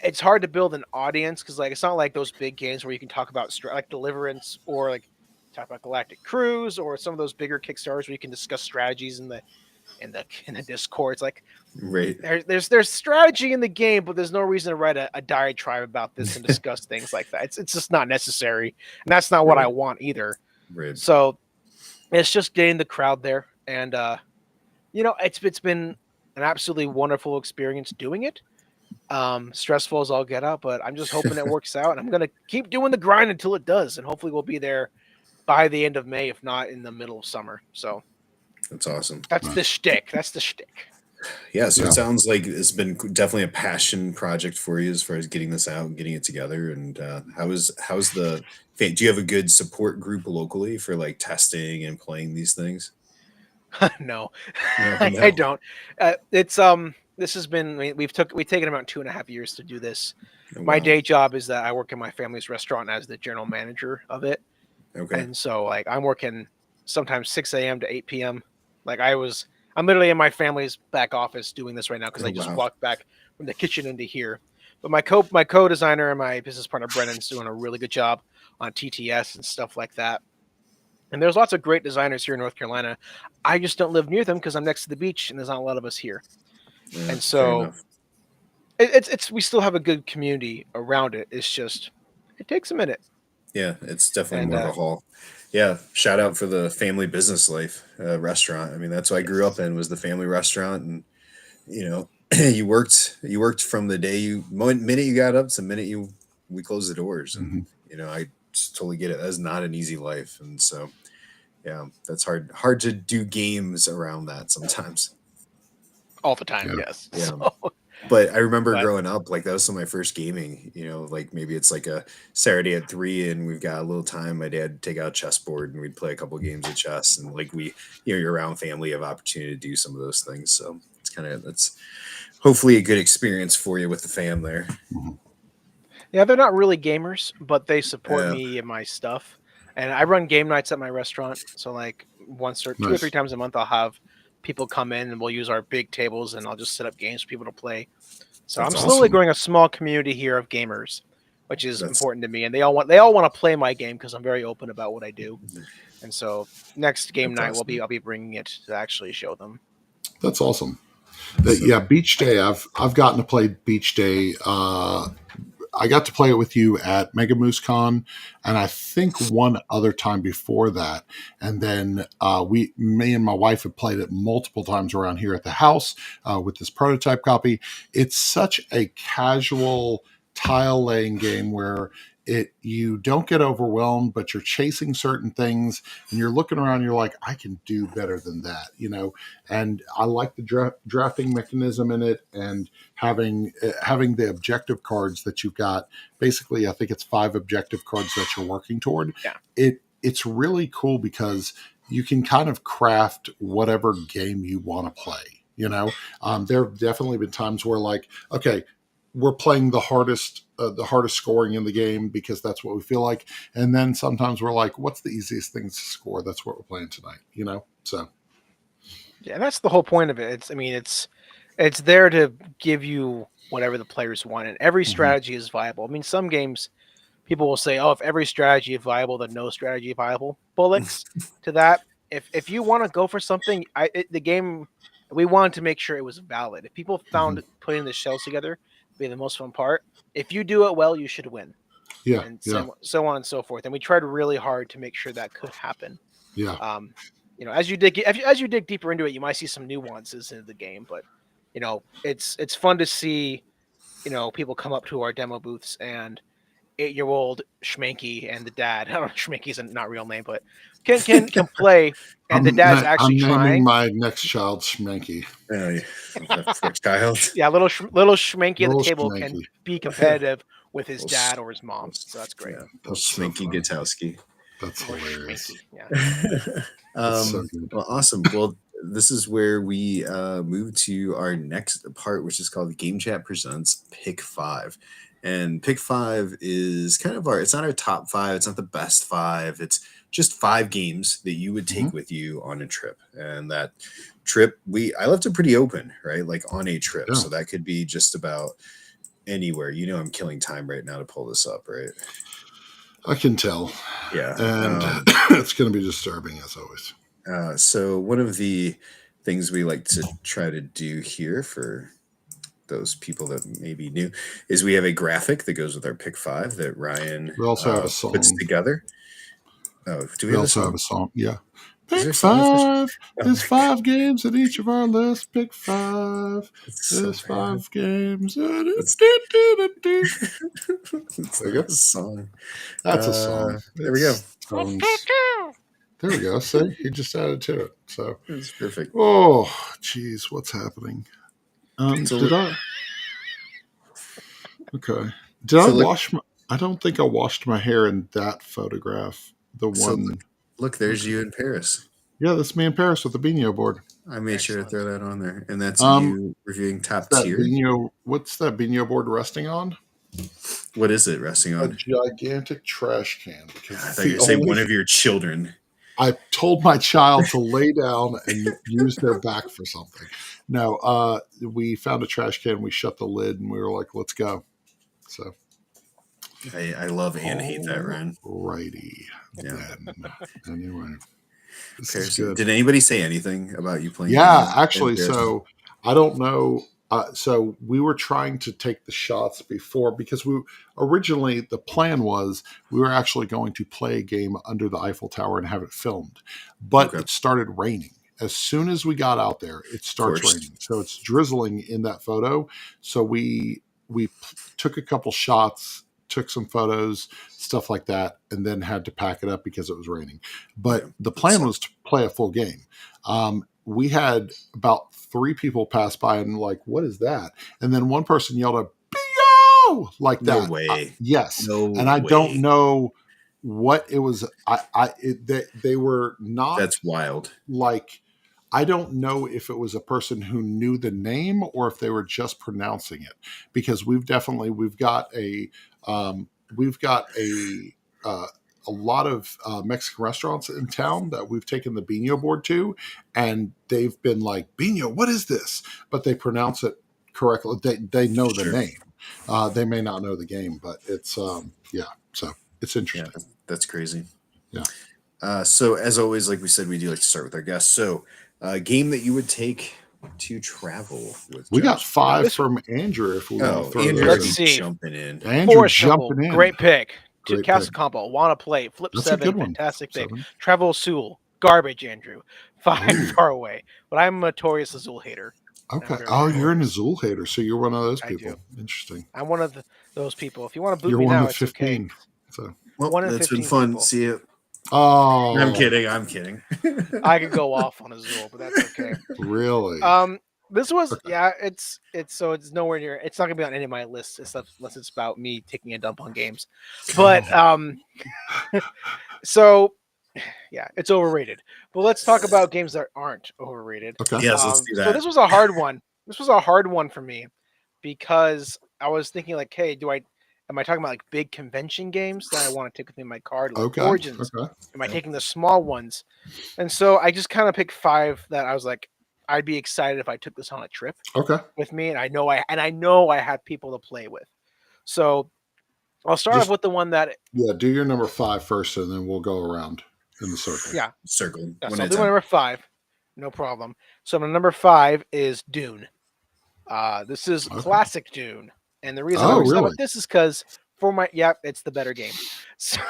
it's hard to build an audience because it's not like those big games where you can talk about like Deliverance or like talk about Galactic Cruise or some of those bigger Kickstarters where you can discuss strategies in the Discord. It's like Right. there's strategy in the game, but there's no reason to write a diatribe about this and discuss things like that. It's just not necessary, and that's not what I want either. Right. So it's just getting the crowd there, and it's been an absolutely wonderful experience doing it. Stressful as all get out, but I'm just hoping it works out, and I'm gonna keep doing the grind until it does, and hopefully we'll be there by the end of May, if not in the middle of summer. So That's awesome. that's the shtick. That's the shtick. Yeah, so it sounds like it's been definitely a passion project for you as far as getting this out and getting it together. And how's the do you have a good support group locally for like testing and playing these things? No, No, I don't. It's this has been we've taken about 2.5 years to do this. Oh, My wow. day job is that I work in my family's restaurant as the general manager of it. Okay. And so I'm working sometimes 6 a.m. to 8 p.m. I'm literally in my family's back office doing this right now because I just walked back from the kitchen into here. But my co-designer and my business partner Brennan's doing a really good job on TTS and stuff like that. And there's lots of great designers here in North Carolina. I just don't live near them because I'm next to the beach and there's not a lot of us here. Yeah, and so it's we still have a good community around it. It's just it takes a minute. Yeah, it's definitely more of a haul. Yeah, shout out for the family business life restaurant. I mean, that's what I grew up in was the family restaurant, and you worked from the minute you got up to the minute we closed the doors, and I just totally get it. That's not an easy life, and so yeah, that's hard to do games around that sometimes. All the time, yes. Yeah. So. But I remember But growing up, like that was some of my first gaming. Like maybe it's like a Saturday at 3, and we've got a little time. My dad would take out a chessboard, and we'd play a couple games of chess, and like you're around family, you have opportunity to do some of those things. So that's hopefully a good experience for you with the fam there. Mhm. yeah, they're not really gamers, but they support Yeah, me and my stuff. And I run game nights at my restaurant, so like once or 2 or 3 Nice. times a month, I'll have people come in and we'll use our big tables, and I'll just set up games for people to play. So that's I'm slowly awesome. growing a small community here of gamers, which is That's important to me, and they all want to play my game because I'm very open about what I do. And so next game that's night awesome. I'll be bringing it to actually show them. That's awesome. So Yeah, Beach Day. I've gotten to play Beach Day. I got to play it with you at Mega Moose Con, and I think one other time before that. And then me and my wife have played it multiple times around here at the house with this prototype copy. It's such a casual tile laying game where you don't get overwhelmed, but you're chasing certain things, and you're looking around. You're like, I can do better than that, And I like the drafting mechanism in it, and having the objective cards that you've got. Basically, I think it's 5 objective cards that you're working toward. Yeah. It's really cool because you can kind of craft whatever game you want to play. There have definitely been times where, like, okay, we're playing the hardest scoring in the game because that's what we feel like, and then sometimes we're like, what's the easiest thing to score? That's what we're playing tonight. So Yeah, that's the whole point of it. It's there to give you whatever the players want, and every mhm. strategy is viable. I mean, some games people will say, "Oh, if every strategy is viable, then no strategy is viable." Bullets to that. If you want to go for something, the game we wanted to make sure it was valid. If people Mhm. found putting the shells together to be the most fun part, if you do it well, you should win, Yeah, and yeah, so on and so forth. And we tried really hard to make sure that could happen. yeah. Um, as you dig deeper into it, you might see some nuances in the game, but it's fun to see people come up to our demo booths and 8-year-old Schmanky and the dad. I don't know, Schmanky's not a real name, but can play, and the dad's actually I'm naming trying. my next child Schmanky. yeah, that poor child. Yeah, little Schmanky at the Little table can Schmanky. be competitive with his Little dad or his mom, so that's great. yeah, little That's so Schminky funny. Gutowski. That's Little hilarious. Schmanky, yeah. That's so good. Well, awesome. Well, this is where we move to our next part, which is called Game Chat Presents Pick 5. And Pick 5 is kind of it's not our top 5. It's not the best 5. It's just 5 games that you would take Mhm. with you on a trip. And that trip, I left it pretty open, right? Like on a trip. Yeah, So that could be just about anywhere. I'm killing time right now to pull this up, right? I can tell. Yeah. And it's going to be disturbing as always. So one of the things we like to try to do here for those people that may be new is we have a graphic that goes with our pick 5 that Ryan We also have a puts song. together. Oh, do we We have a also have song? a song. Yeah. Is there Pick a song official? 5. Oh, There's 5 games in each of our lists. Pick 5. it's so There's bad. 5 games. That's, There that's you not go. a song. That's a song. There we go. It's tones. There we go. See, he just added to it. So, That's perfect. oh, geez, what's happening? So Did I? Okay. Did I look, wash my? I don't think I washed my hair in that photograph. The so one. look, there's Okay. you in Paris. Yeah, that's me in Paris with the Bino board. I made sure to Excellent. throw that on there, and that's Um, you reviewing top that tier. Bino. What's that Bino board resting on? What is it resting A on? gigantic trash can. Because I it's thought you the were saying one only. of your children. I told my child to lay down and use their back for something. No, we found a trash can. We shut the lid and we were like, "Let's go." So, I love and hate that, Ryan. righty. Yeah. Then anyway, this Paris. is good. Did anybody say anything about you playing? Yeah, Bino in actually, Paris? so I don't know. So we were trying to take the shots before because originally the plan was we were actually going to play a game under the Eiffel Tower and have it filmed, but Okay, it started raining. As soon as we got out there, it of starts course. raining, so it's drizzling in that photo. So we took a couple shots, took some photos, stuff like that, and then had to pack it up because it was raining. Yeah, But the plan was to play a full game. we had about 3 people pass by and like, what is that? And then one person yelled out, "Bingo!" like No that. way. Yes. No And I don't way. know what it was. They were not That's wild. like, I don't know if it was a person who knew the name or if they were just pronouncing it, because we've got uh, a lot of Mexican restaurants in town that we've taken the Bino board to, and they've been like, "Bino, what is this?" But they pronounce it correctly. They know the Sure. name. They may not know the game, but it's yeah. So it's Yeah, interesting. that's crazy. Yeah. So as always, like we said, we do like to start with our guests. So, game that you would take to travel with. We got Josh? 5 from Andrew. If we want Oh, to throw Andrew those Let's already in. see. jumping in. Andrew Forest Shuffle, jumping in. great pick. Great Castle pick. Combo, Wanna Play, Flip That's a 7, good one. fantastic pick. 7. Travel Azul, garbage, Andrew. 5 Ooh. Far Away. But I'm a notorious Azul hater. Okay. very Oh, you're an notorious. Azul hater, so you're one of those I people. do. Interesting. I'm one of those people. If you want to boot You're me one now, of it's okay. 15. So. Well, One in that's been 15 fun. people. See you. Oh, I'm kidding. I'm kidding. I could go off on Azul, but that's okay. really? This was Okay. yeah, it's nowhere near. It's not gonna be on any of my lists unless it's about me taking a dump on games. But so yeah, it's overrated. But let's talk about games that aren't overrated. Okay. Yes, let's do that. So this was a hard one. This was a hard one for me because I was thinking like, hey, am I talking about like big convention games that I want to take with me in my card, like Okay. Origins? Okay. Am I taking the small ones? And so I just kind of picked 5 that I was like, I'd be excited if I took this on a trip Okay. with me, and I know I had people to play with. So I'll start off with the one that do your number 5 first, and then we'll go around in the circle. yeah. Circle. Yeah, One so I'll at do a my time. number 5, no problem. So my number 5 is Dune. This is Okay. classic Dune, and the reason Oh, I'm excited really? about this is because it's the better game. So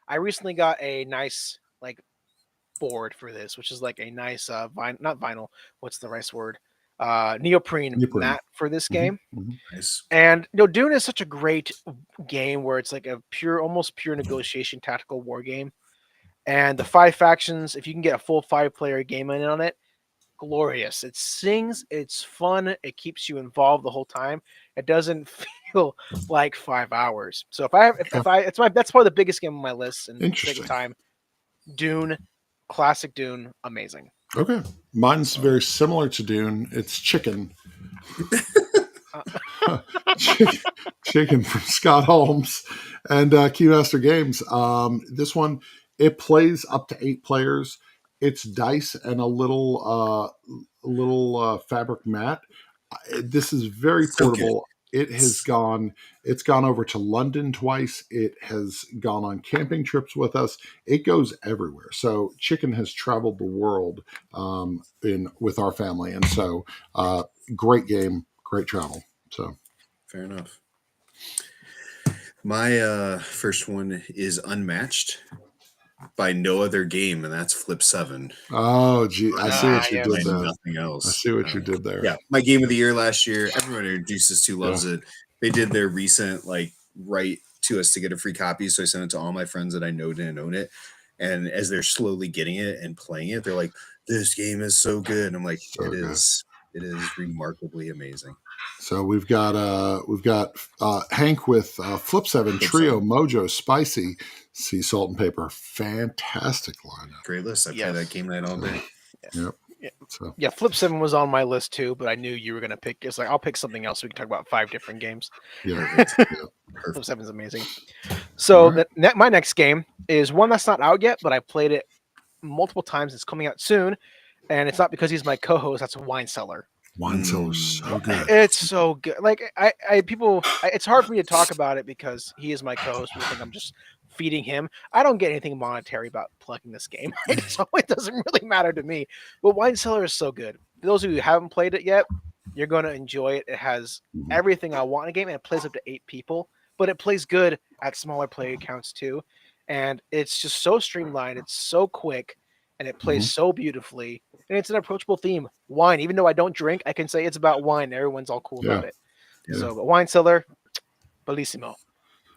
I recently got a nice like board for this, which is like a nice not vinyl. What's the right word? Neoprene mat for this game. Nice. And Dune is such a great game where it's like a almost pure negotiation tactical war game. And the 5 factions, if you can get a full 5-player game in on it, glorious. It sings, it's fun, it keeps you involved the whole time. It doesn't feel like 5 hours. So that's probably the biggest game on my list. And Interesting. take time. Dune, classic Dune, amazing. Okay. Mine's very similar to Dune. It's Chicken. Chicken from Scott Holmes and Keymaster Games. This one, it plays up to 8 players. It's dice and a little fabric mat. This is very So portable. It's gone over to London twice. It has gone on camping trips with us. It goes everywhere. So Chicken has traveled the world with our family, and so great game, great travel. So fair enough. My first one is Unmatched by no other game, and that's Flip 7. Oh, gee, I see what you yes. did there. Nothing else. I see what you did there. Yeah, my game of the year last year. Everyone introduced us to loves it. They did their recent write to us to get a free copy, so I sent it to all my friends that I know didn't own it. And as they're slowly getting it and playing it, they're like, "This game is so good." And I'm like, So "It good. is. It is remarkably amazing." So we've got Hank with Flip 7, Trio, Mojo, Spicy, Sea Salt and Pepper. Fantastic lineup. Great list. I play that game night all day. Yep. Yeah. So Yeah, Flip 7 was on my list too, but I knew you were going to pick. It's like, I'll pick something else. So we can talk about 5 different games. yeah. Flip 7 is amazing. So Right. my next game is one that's not out yet, but I played it multiple times. It's coming out soon. And it's not because he's my co-host. That's Wine Cellar. Wine Cellar's so good. It's so good. Like it's hard for me to talk about it because he is my co-host. People think I'm just feeding him. I don't get anything monetary about plugging this game, so it doesn't really matter to me. But Wine Cellar is so good. For those of you who haven't played it yet, you're going to enjoy it. It has everything I want in a game, and it plays up to 8 people. But it plays good at smaller play counts too, and it's just so streamlined. It's so quick, and it plays so beautifully. And it's an approachable theme. Wine, even though I don't drink, I can say it's about wine. Everyone's all cool about it. Yeah. So, but Wine Cellar, bellissimo.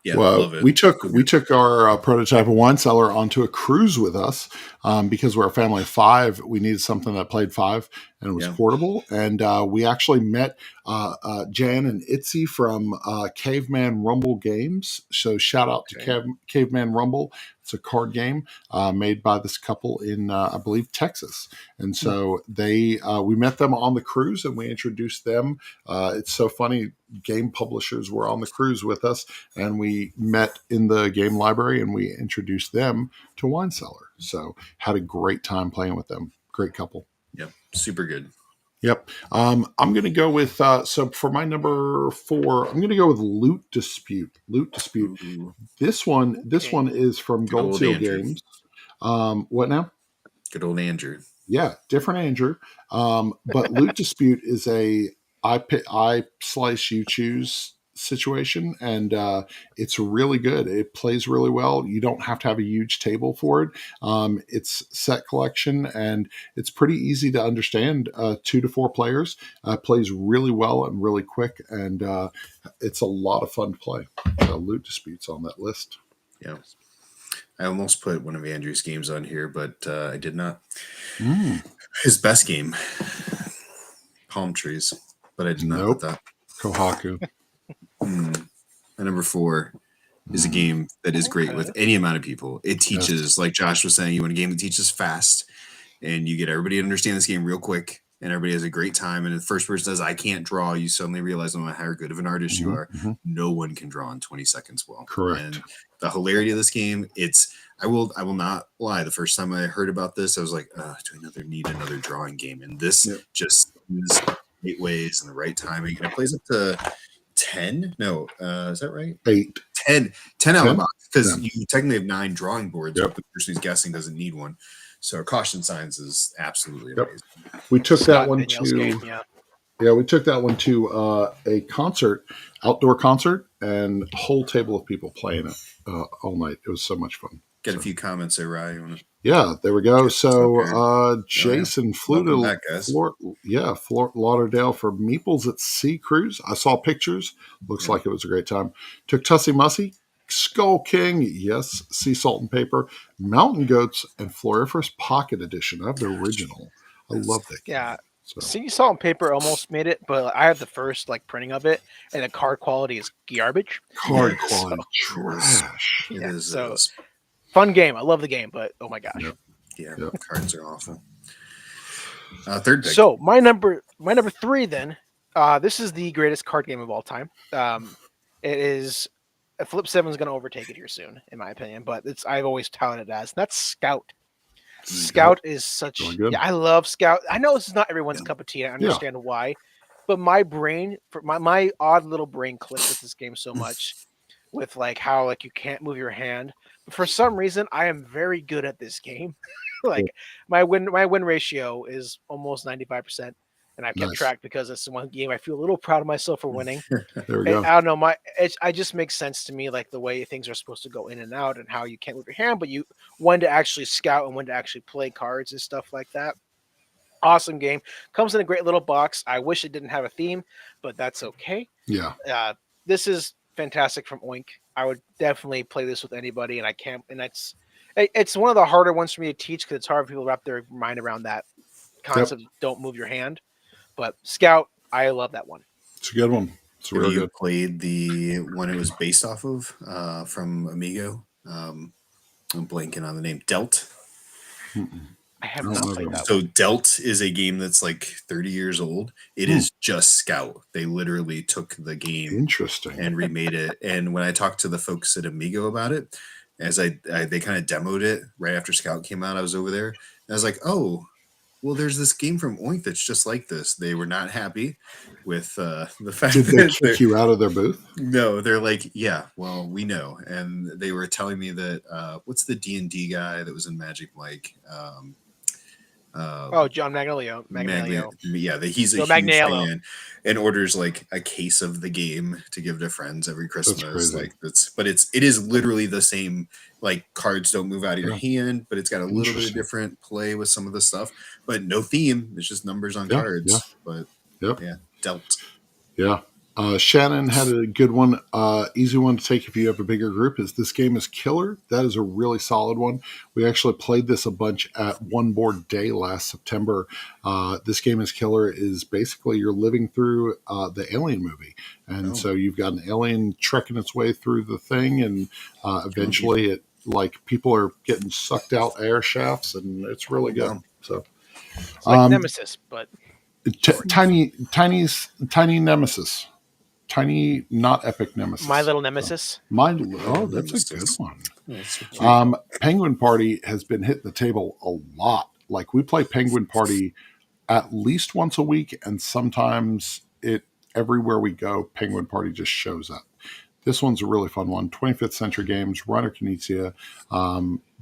Yeah, Well, love it. we took So we good. took our prototype of wine cellar onto a cruise with us because we're a family of five. We needed something that played five and it was Yeah. portable. And we actually met Jan and Itzy from Caveman Rumble Games. So shout out to Okay. Caveman Rumble. It's a card game made by this couple in, I believe, Texas. And so we met them on the cruise and we introduced them. It's so funny. Game publishers were on the cruise with us, and we met in the game library and we introduced them to Wine Cellar. So had a great time playing with them. Great couple. Yep, super good. Yep. I'm going to go with, so for my number 4, I'm going to go with Loot Dispute. Loot Dispute. Ooh, This one Okay. is from good Gold old Seal Andrew. Games. What now? Good old Andrew. Yeah, different Andrew. But Loot Dispute is a I slice you choose situation, and it's really good. It plays really well. You don't have to have a huge table for it. It's set collection, and it's pretty easy to understand. 2 to 4 players plays really well and really quick, and it's a lot of fun to play. So Loot Dispute's on that list. Yeah. I almost put one of Andrew's games on here, but I did not. His best game, Palm Trees, but I did not Nope. put that. Kohaku. My number 4 is a game that is great with any amount of people. It teaches, like Josh was saying, you want a game that teaches fast, and you get everybody to understand this game real quick, and everybody has a great time. And if the first person says, "I can't draw," you suddenly realize no matter how good of an artist you are, no one can draw in 20 seconds well. Correct. And the hilarity of this game, I will not lie. The first time I heard about this, I was like, do I need another drawing game? And this just is great ways and the right timing. And it plays up to 10. No, is that right? 8. 10 out of the 10? box, because Yeah. you technically have 9 drawing boards, Yep. but the person who's guessing doesn't need one. So caution signs is absolutely amazing. We took Scott that one Vigneault's to game, we took that one to a concert, outdoor concert, and a whole table of people playing it all night. It was so much fun. Get a few comments there, Ryan. You wanna... Yeah, there we go. So Jason flew Welcome to back, guys. Fort Lauderdale for Meeples at Sea Cruise. I saw pictures. Looks like it was a great time. Took Tussie Mussy, Skull King, yes, Sea Salt and Paper, Mountain Goats, and Floriferous Pocket Edition. I have the original. I love that game. Yeah. So. Sea Salt and Paper almost made it, but I have the first printing of it, and the card quality is garbage. Card quality trash. It is. So fun game. I love the game, but oh my gosh. Yep. Cards are awful. Third pick. So my number 3 then. This is the greatest card game of all time. It is. Flip 7 is going to overtake it here soon, in my opinion. But I've always touted it as. And that's Scout. Scout is such. Yeah, I love Scout. I know this is not everyone's cup of tea. I understand why, but my brain, for my odd little brain, clicked with this game so much, with how you can't move your hand. For some reason, I am very good at this game. My win ratio is almost 95%, and I've kept track because it's one game I feel a little proud of myself for winning. There we go. I don't know, it just makes sense to me, the way things are supposed to go in and out, and how you can't move your hand, but when to actually scout and when to actually play cards and stuff like that. Awesome game. Comes in a great little box. I wish it didn't have a theme, but that's okay. Yeah. This is fantastic from Oink. I would definitely play this with anybody, and I can't. And it's one of the harder ones for me to teach because it's hard for people to wrap their mind around that concept. Of don't move your hand. But Scout, I love that one. It's a good one. It's Have really you good. played the one it was based off of from Amigo? I'm blanking on the name. Delt. I have not played that. So Delt is a game that's 30 years old. It is just Scout. They literally took the game and remade it. And when I talked to the folks at Amigo about it, as they kind of demoed it right after Scout came out, I was over there. And I was like, oh, well, there's this game from Oink that's just like this. They were not happy with the fact Did they kick you out of their booth? No, they're like, yeah, well, we know. And they were telling me that, what's the D&D guy that was in Magic Mike? John Magnolio. Yeah, he's a huge fan and orders a case of the game to give to friends every Christmas. But it is literally the same. Cards don't move out of your hand, but it's got a little bit of different play with some of the stuff. But no theme. It's just numbers on cards. Yeah. But yeah, Delt. Yeah. Shannon had a good one. Easy one to take if you have a bigger group is This Game is Killer. That is a really solid one. We actually played this a bunch at One Board Day last September. This Game is Killer is basically you're living through the Alien movie. And so you've got an alien trekking its way through the thing, and eventually it like people are getting sucked out air shafts, and it's really good. So It's like Nemesis, but tiny Nemesis. Tiny, not epic Nemesis. My Little Nemesis. That's a good one. Penguin Party has been hitting the table a lot. Like we play Penguin Party at least once a week, and sometimes everywhere we go, Penguin Party just shows up. This one's a really fun one. 25th Century Games, Reiner Knizia.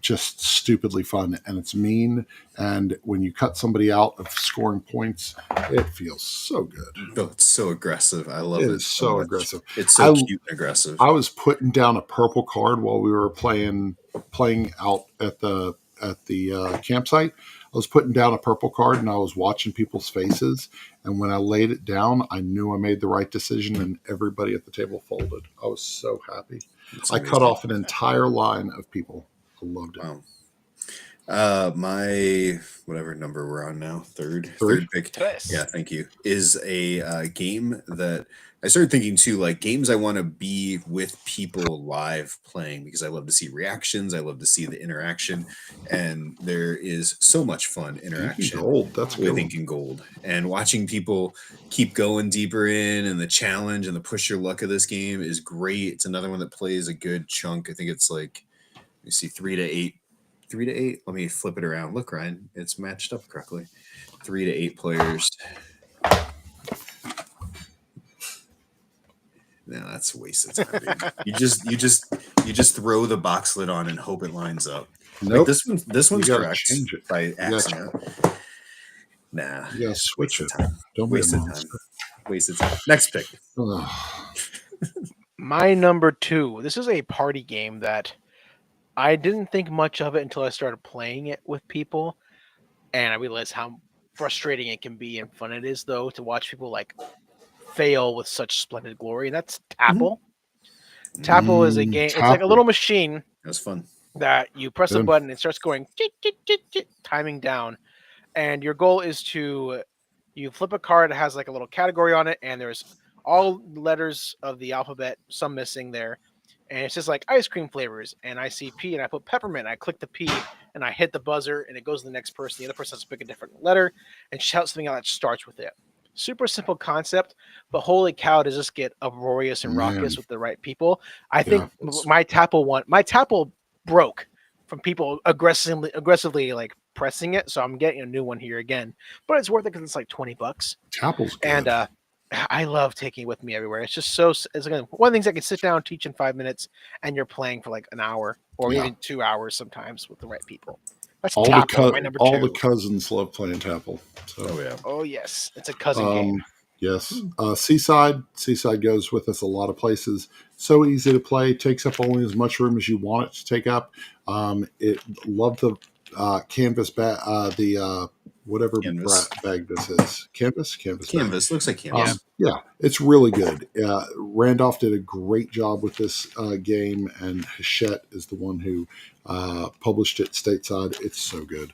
Just stupidly fun, and it's mean. And when you cut somebody out of scoring points, it feels so good. Oh, it's so aggressive. I love it. It's so aggressive. It's so cute and aggressive. I was putting down a purple card while we were playing out at the campsite. I was putting down a purple card, and I was watching people's faces. And when I laid it down, I knew I made the right decision, and everybody at the table folded. I was so happy. I cut off an entire line of people. I loved it. Wow. My whatever number we're on now, third pick. Yes. Yeah, thank you. Is a game that I started thinking too, like games I want to be with people live playing because I love to see reactions. I love to see the interaction, and there is so much fun interaction with Ink and Gold, and watching people keep going deeper in, and the challenge and the push your luck of this game is great. It's another one that plays a good chunk. I think it's like, you see 3 to 8. 3 to 8. Let me flip it around. Look, Ryan, it's matched up correctly. 3 to 8 players. No, that's a waste of time. Dude. You just throw the box lid on and hope it lines up. Nope. Like this one's correct change it by accident. Nah. Yeah, switch it. Don't waste time. Waste of time. Next pick. My number 2. This is a party game that I didn't think much of it until I started playing it with people, and I realized how frustrating it can be and fun it is, though, to watch people like fail with such splendid glory. And that's Tapple. Tapple is a game. It's like a little machine. That's fun. That you press a button, it starts going timing down, and your goal is you flip a card that has like a little category on it, and there's all letters of the alphabet, some missing there. And it's just like ice cream flavors, and I see P, and I put peppermint. I click the P, and I hit the buzzer, and it goes to the next person. The other person has to pick a different letter and shout something out that starts with it. Super simple concept, but holy cow, does this get uproarious and raucous with the right people? I think my Tapple broke from people aggressively like pressing it, so I'm getting a new one here again. But it's worth it because it's like $20. Tapple's good. And I love taking it with me everywhere. It's just so. It's like one of the things I can sit down, teach in 5 minutes, and you're playing for like an hour or even 2 hours sometimes with the right people. That's all Tapple, my number 2. All the cousins love playing Tapple. So. Oh yeah. Oh yes, it's a cousin game. Yes. Seaside goes with us a lot of places. So easy to play. Takes up only as much room as you want it to take up. Love the canvas bag. Whatever bag this is. Canvas bag. Looks like canvas. Yeah, it's really good. Randolph did a great job with this game, and Hachette is the one who published it stateside. It's so good.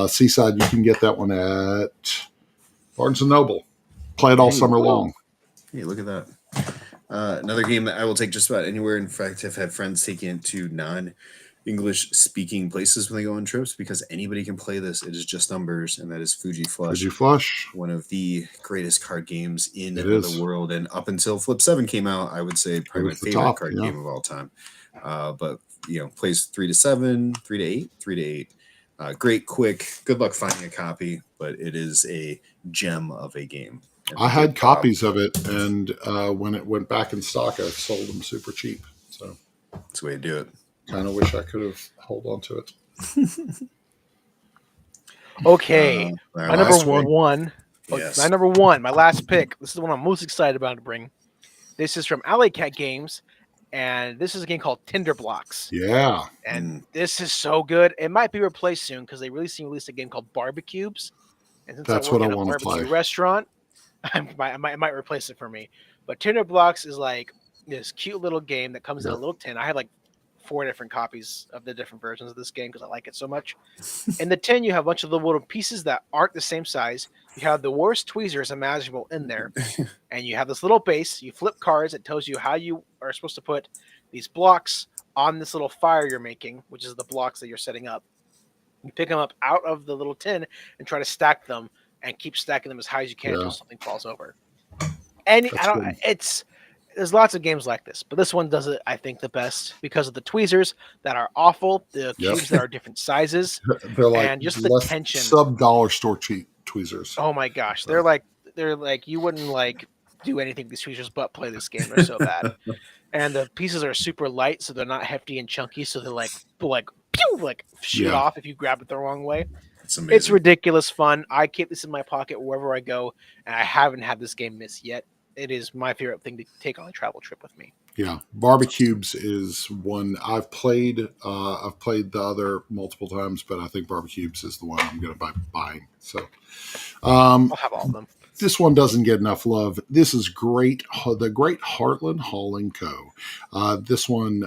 Seaside, you can get that one at Barnes & Noble. Play it all summer long. Hey, look at that. Another game that I will take just about anywhere. In fact, I've had friends taking it to non-English speaking places when they go on trips because anybody can play this. It is just numbers, and that is Fuji Flush. Fuji Flush. One of the greatest card games in the world. And up until Flip 7 came out, I would say probably my favorite card game of all time. But, plays 3 to 7, 3 to 8, 3 to 8. Great, quick. Good luck finding a copy, but it is a gem of a game. I had copies of it, and when it went back in stock, I sold them super cheap. So that's the way to do it. Kind of wish I could have held on to it. Okay, my number one. Yes. My number 1, my last pick. This is the one I'm most excited about to bring. This is from Alley Cat Games, and this is a game called Tinder Blocks. Yeah, and this is so good. It might be replaced soon because they released a game called Barbecubes. And since that's I work what I in a want to play. Restaurant. I might replace it for me, But Tinder Blocks is like this cute little game that comes in a Yep. little tin. I have like 4 different copies of the different versions of this game because I like it so much. In the tin, you have a bunch of little pieces that aren't the same size. You have the worst tweezers imaginable in there, and you have this little base. You flip cards. It tells you how you are supposed to put these blocks on this little fire you're making, which is the blocks that you're setting up. You pick them up out of the little tin and try to stack them, and keep stacking them as high as you can Yeah. until something falls over. And That's good. there's lots of games like this, but this one does it, I think, the best because of the tweezers that are awful, the Yep. cubes that are different sizes, They're like and just the less tension. sub-dollar store cheap tweezers. Oh my gosh, they're like you wouldn't like do anything with these tweezers but play this game. They're so bad, and the pieces are super light, so they're not hefty and chunky. So they're like pew, like shoot Yeah. off if you grab it the wrong way. It's amazing. It's ridiculous fun. I keep this in my pocket wherever I go, and I haven't had this game miss yet. It is my favorite thing to take on a travel trip with me. Yeah, Barbecues is one I've played. I've played the other multiple times, but I think Barbecues is the one I'm going to be buying. So, I'll have all of them. this one doesn't get enough love. This is great. The Great Heartland Hauling Co. This one,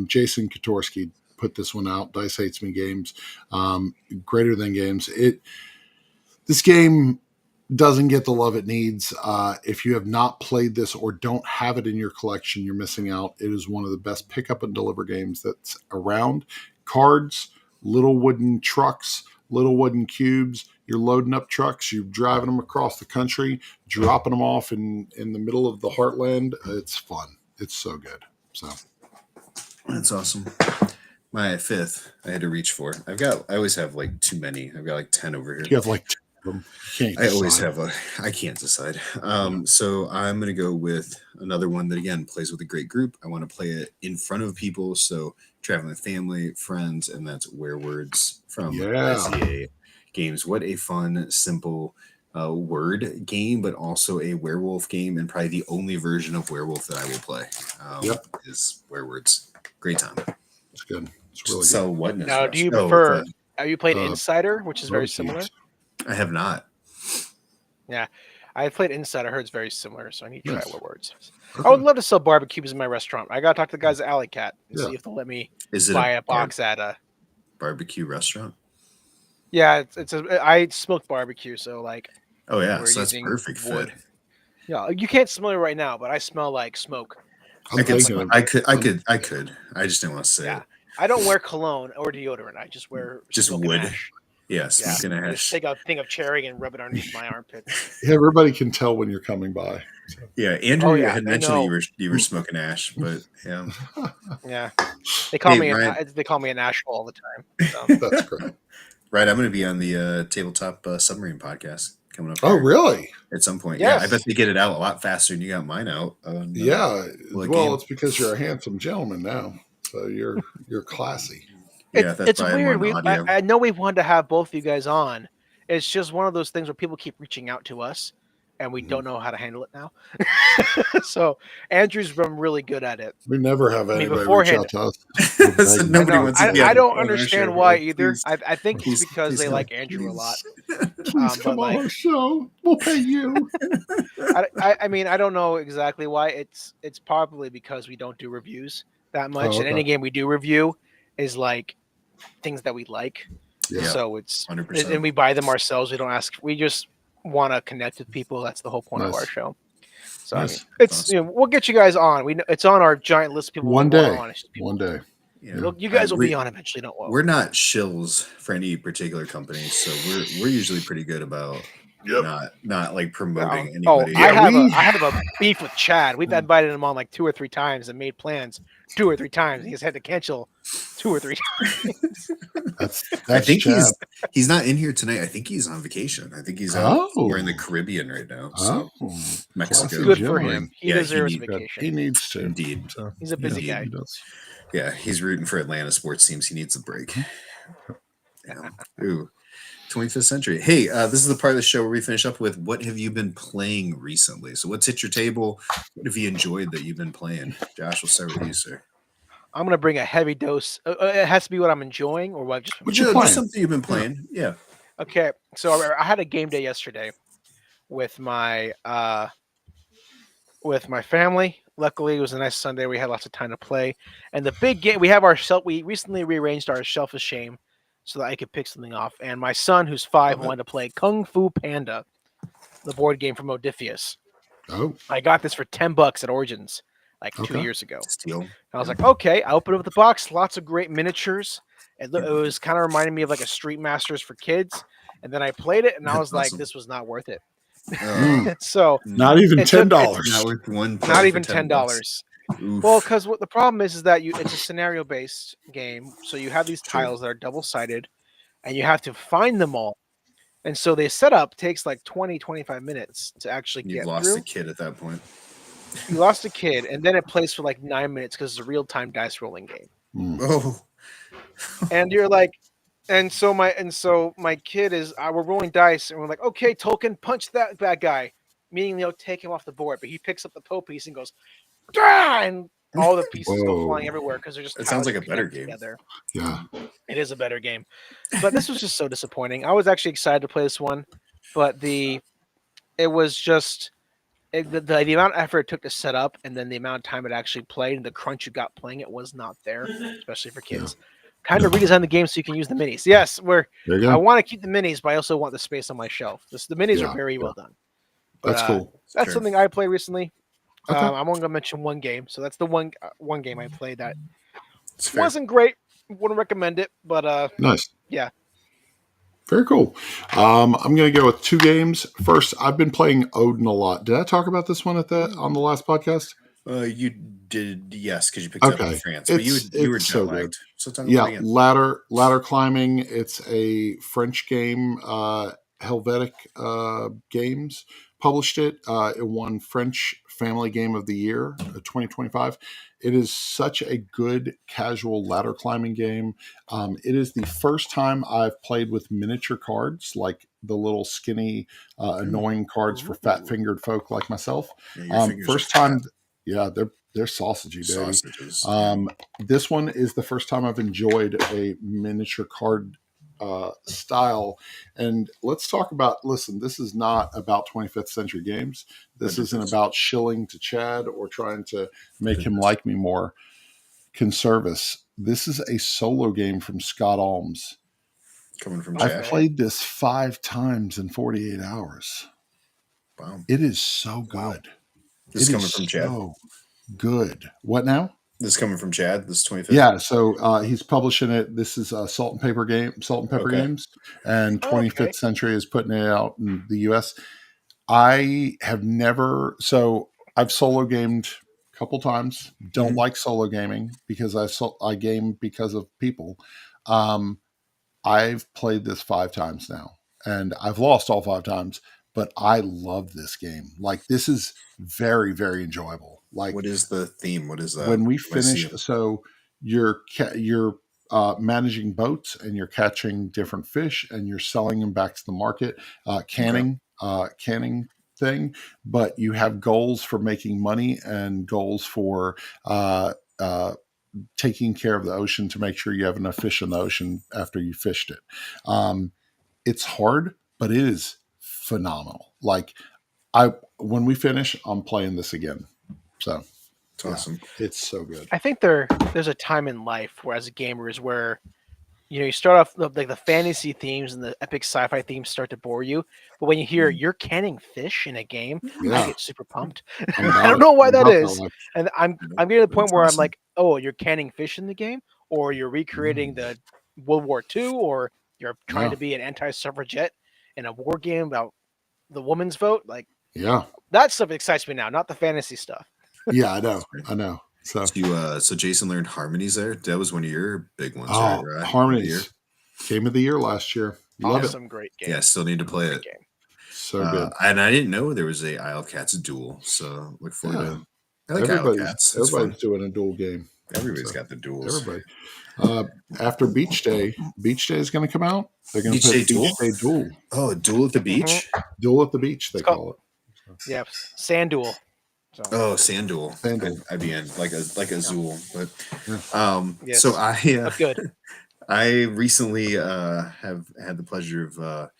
Jason Kotorski put this one out. Dice Hates Me Games, Greater Than Games. This game doesn't get the love it needs. If you have not played this or don't have it in your collection, you're missing out. It is one of the best pick up and deliver games that's around. Cards, little wooden trucks, little wooden cubes. You're loading up trucks. You're driving them across the country, dropping them off in the middle of the heartland. It's fun. It's so good. So That's awesome. My fifth, I had to reach for. I always have like too many. I've got like 10 over here. you have like 10 of them. You can't I always decide. have I can't decide. So I'm going to go with another one that, again, plays with a great group. I want to play it in front of people. So traveling with family, friends, and that's Werewords from Yeah. ICA Games. What a fun, simple word game, but also a werewolf game, and probably the only version of werewolf that I will play is Werewords. Great time. It's good. It's really So what? Now, do you prefer? Have you played Insider, which is very Barbecues. similar? I have not. Yeah, I played Insider. I heard it's very similar, so I need to try Yes. Werewords. Okay. I would love to sell barbecues in my restaurant. I gotta talk to the guys at Alley Cat and Yeah. see if they'll let me Is it buy a a box at a. barbecue restaurant? Yeah, I smoked barbecue, so like Oh yeah, we're so that's using perfect wood. fit. Yeah, you can't smell it right now, but I smell like smoke. I'm I could, thinking of- I could. I just didn't want to say Yeah. it. I don't wear cologne or deodorant. I just wear Just smoking wood. ash. Yeah, Yeah, speaking of I just hash. take a thing of cherry and rub it underneath my armpits. Everybody can tell when you're coming by. Yeah, Andrew Oh, yeah, had they mentioned that know. you were smoking ash, but yeah. Yeah, they call Hey, me Ryan. they call me an ash all the time. So. That's great. Right, I'm going to be on the Tabletop Submarine podcast coming up. Oh, here really? At some point. Yes. Yeah, I bet they get it out a lot faster than you got mine out. Yeah. Well, Well, game. it's because you're a handsome gentleman now, so you're classy. Yeah, that's It's why I'm weird. on audio. I know we wanted to have both of you guys on. It's just one of those things where people keep reaching out to us, and we don't know how to handle it now. So Andrew's been really good at it. We never have mean, anybody reach beforehand- out to us. So Like, nobody I, know. wants to be I on don't our understand show. why Please, either. I think please, it's because please they don't. like Andrew a lot. Please come but on like- our show. We'll pay you. I mean, I don't know exactly why. It's probably because we don't do reviews that much, Oh, and okay. any game we do review is like things that we like. Yeah. So it's 100%. and we buy them ourselves. We don't ask. We just want to connect with people. That's the whole point of Nice. our show. So Nice. I mean, it's Awesome. we'll get you guys on. It's on our giant list of people. One we want day. on. It's just people- One day. Yeah. You guys will We- be on eventually. Don't worry. We're not shills for any particular company, so we're usually pretty good about not like promoting anybody. I Yeah, have a beef with Chad. We've invited him on like 2 or 3 times and made plans 2 or 3 times. He's had to cancel 2 or 3 times. That's I think Chad. he's not in here tonight. I think he's on vacation. I think he's out Oh. somewhere in the Caribbean right now. So Mexico. classy Good for gentleman. him. He Yeah, he deserves need- vacation. He needs to. Indeed. So, He's a busy yeah, guy. he does. Yeah, he's rooting for Atlanta sports teams. He needs a break. Yeah. Ooh, 25th century. Hey, this is the part of the show where we finish up with what have you been playing recently? So what's hit your table? What have you enjoyed that you've been playing? Josh, we'll start with you, sir. I'm gonna bring a heavy dose. It has to be what I'm enjoying or what I've just. What you Yeah, playing? just something you've been playing. Yeah. Okay, so I had a game day yesterday with my with my family. Luckily, it was a nice Sunday. We had lots of time to play. And the big game, we have our shelf. We recently rearranged our shelf of shame so that I could pick something off. And my son, who's 5, Love it. wanted to play Kung Fu Panda, the board game from Modiphius. Oh, I got this for $10 at Origins like 2 Okay. years ago. Steal. And I was like, okay. I opened up the box. Lots of great miniatures. It was kind of reminding me of like a Street Masters for kids. And then I played it, and I That's was like, awesome. this was not worth it. Mm. So Not even It took- $10. Not worth one. not play even for $10. $10. Oof. Well, because what the problem is that it's a scenario based game, so you have these True. tiles that are double sided, and you have to find them all. And so the setup takes like 20-25 minutes to actually You've get lost through. a kid at that point. You lost a kid, and then it plays for like 9 minutes because it's a real time dice rolling game. Mm. Oh, And you're like, and so my kid is we're rolling dice, and we're like, okay, Tolkien, punch that bad guy, meaning they'll take him off the board, but he picks up the Poe piece and goes, "Dah!" and all the pieces go Whoa. flying everywhere because they're just. It sounds tiles like that a better connect game. Together. Yeah. It is a better game, but this was just so disappointing. I was actually excited to play this one, but it was just the amount of effort it took to set up, and then the amount of time it actually played, and the crunch you got playing it was not there, especially for kids. Kind of redesign the game so you can use the minis. Yes, There you I go. want to keep the minis, but I also want the space on my shelf. The minis Yeah, are very yeah. well done. But, That's cool. That's Sure. something I played recently. Okay. I'm only gonna mention one game, so that's the one game I played that it's fair. wasn't great. Wouldn't recommend it, but Nice. yeah. Very cool. I'm going to go with 2 games. First, I've been playing Odin a lot. Did I talk about this one on the last podcast? You did, yes, because you picked it up in Okay. France, but you were It's so jet lagged. good. So talk about it Yeah, again. ladder climbing. It's a French game. Helvetic Games published it. It won French Family Game of the Year 2025. It is such a good casual ladder climbing game. It is the first time I've played with miniature cards, like the little skinny, annoying cards for fat fingered folk like myself. Yeah, your fingers First are time, fat. yeah, they're sausagey, baby. Sausages. This one is the first time I've enjoyed a miniature card style. And let's talk about, listen, this is not about 25th century games. This isn't about shilling to Chad or trying to make him like me more. Conservice. This is a solo game from Scott Alms. Coming from I've Chad. played this 5 times in 48 hours. Wow. It is so good. This is It coming is from Chad. so good. What now? This is coming from Chad. This is 25th. Yeah, so he's publishing it. This is Salt and Pepper Okay. Games, and Oh, 25th okay. Century is putting it out in the U.S. I have never, so I've solo gamed a couple times. Don't Mhm. like solo gaming because I game because of people. I've played this 5 times now, and I've lost all 5 times. But I love this game. Like, this is very, very enjoyable. Like, What is the theme? What is that? when we What do I see? finish, so you're managing boats and you're catching different fish and you're selling them back to the market, canning thing. But you have goals for making money and goals for taking care of the ocean to make sure you have enough fish in the ocean after you fished it. It's hard, but it is phenomenal. Like, when we finish, I'm playing this again. So It's awesome. it's so good. I think there's a time in life where, as a gamer, is where you start off like the fantasy themes and the epic sci-fi themes start to bore you, but when you hear you're canning fish in a game, I Yeah. get super pumped. I'm I about don't it. know why I'm that about is, life. and I'm getting to the point That's where I'm awesome. like, oh, you're canning fish in the game, or you're recreating the World War II, or you're trying Yeah. to be an anti-suffragette in a war game about the woman's vote. Like, Yeah. that stuff excites me now, not the fantasy stuff. Yeah, I know. So, So Jason learned harmonies there. That was one of your big ones, right? Game of the year? Harmonies. Game of the year last year. Love it. Awesome, great game. Yeah, still need to play Great it. game. So good. And I didn't know there was a Isle Cats duel. So look forward Yeah. to. I like Isle Cats. It's fun. Everybody's doing a dual game. Everybody's So, got the duels. Everybody. After Beach Day is going to come out. They're going Beach to Day put Duel? Beach Day Duel. Oh, a duel at the beach. Duel at the beach, they It's called- call it. Yeah, sand duel. So, Oh, sand duel. Sand duel. I'd be in like a Zool, but Yes. so Look good. I recently have had the pleasure of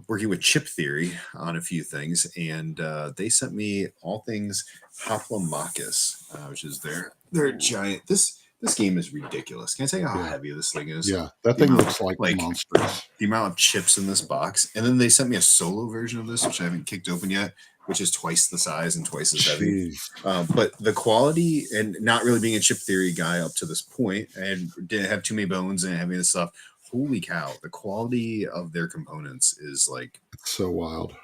working with Chip Theory on a few things, and they sent me all things Hoplomachus, which is their giant. This game is ridiculous. Can I tell you how Yeah. heavy this thing is? Yeah, that The thing amount- looks like monstrous. the amount of chips in this box, and then they sent me a solo version of this, which I haven't kicked open yet, which is twice the size and twice as heavy. Jeez. But the quality, and not really being a Chip Theory guy up to this point, and didn't have too many bones and having this stuff. Holy cow! The quality of their components is like It's so wild.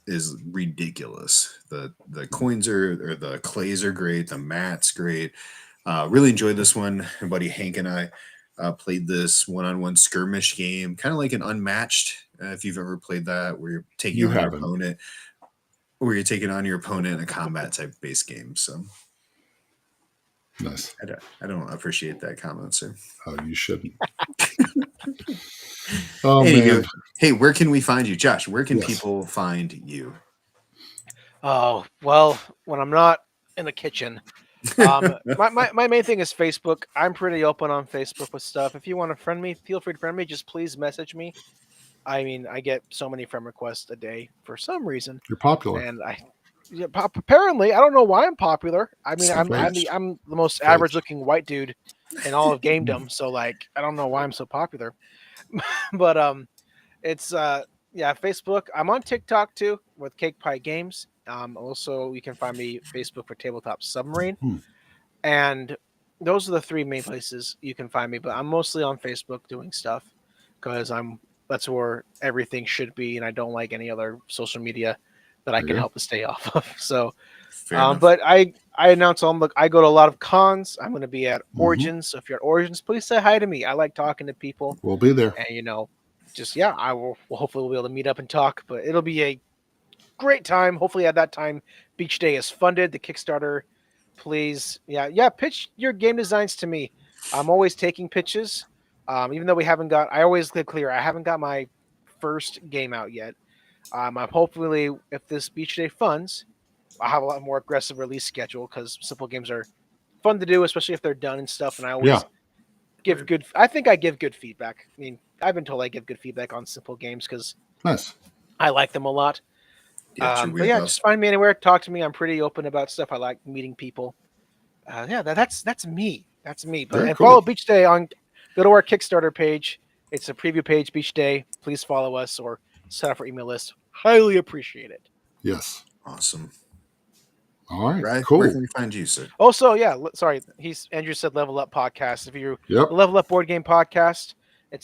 is ridiculous. The coins or the clays are great. The mat's great. Really enjoyed this one. My buddy Hank and I played this one-on-one skirmish game, kind of like an Unmatched. If you've ever played that, where you're taking You on haven't. your opponent, where you're taking on your opponent in a combat type base game. So Nice. I don't appreciate that comment, sir. Oh, you shouldn't. Oh, Anywho, man. hey, where can we find you, Josh? Where can Yes. people find you? Oh, well, when I'm not in the kitchen. My main thing is Facebook. I'm pretty open on Facebook with stuff. If you want to friend me, feel free to friend me. Just please message me. I mean, I get so many friend requests a day for some reason, You're popular. and apparently I don't know why I'm popular. I mean, Some face. I'm the most Face. average looking white dude in all of gamedom. So like, I don't know why I'm so popular, but it's yeah, Facebook. I'm on TikTok too with CakePie Games. Also, you can find me Facebook for Tabletop Submarine, and those are the three main places you can find me. But I'm mostly on Facebook doing stuff because that's where everything should be, and I don't like any other social media that I There can you go. help to stay off of. So, Fair enough. but I announce I go to a lot of cons. I'm going to be at Mhm. Origins. So if you're at Origins, please say hi to me. I like talking to people. We'll be there. And just I will. Well, hopefully we'll be able to meet up and talk. But it'll be a great time. Hopefully at that time, Beach Day is funded. The Kickstarter, please, pitch your game designs to me. I'm always taking pitches. Even though we haven't got, I always get clear. I haven't got my first game out yet. I'm hopefully if this Beach Day funds, I'll have a lot more aggressive release schedule because simple games are fun to do, especially if they're done and stuff. And I always give good. I think I give good feedback. I mean, I've been told I give good feedback on simple games because Nice. I like them a lot. Yeah, But yeah, just find me anywhere. Talk to me. I'm pretty open about stuff. I like meeting people. That's me. That's me. But Very and cool. follow Beach Day on. Go to our Kickstarter page. It's a preview page. Beach Day. Please follow us or sign up for email list. Highly appreciate it. Yes. Awesome. All right. Right. Cool. Where can we find you, sir? Also, sorry. Andrew said Level Up Podcast. If you're Yep. the Level Up Board Game Podcast,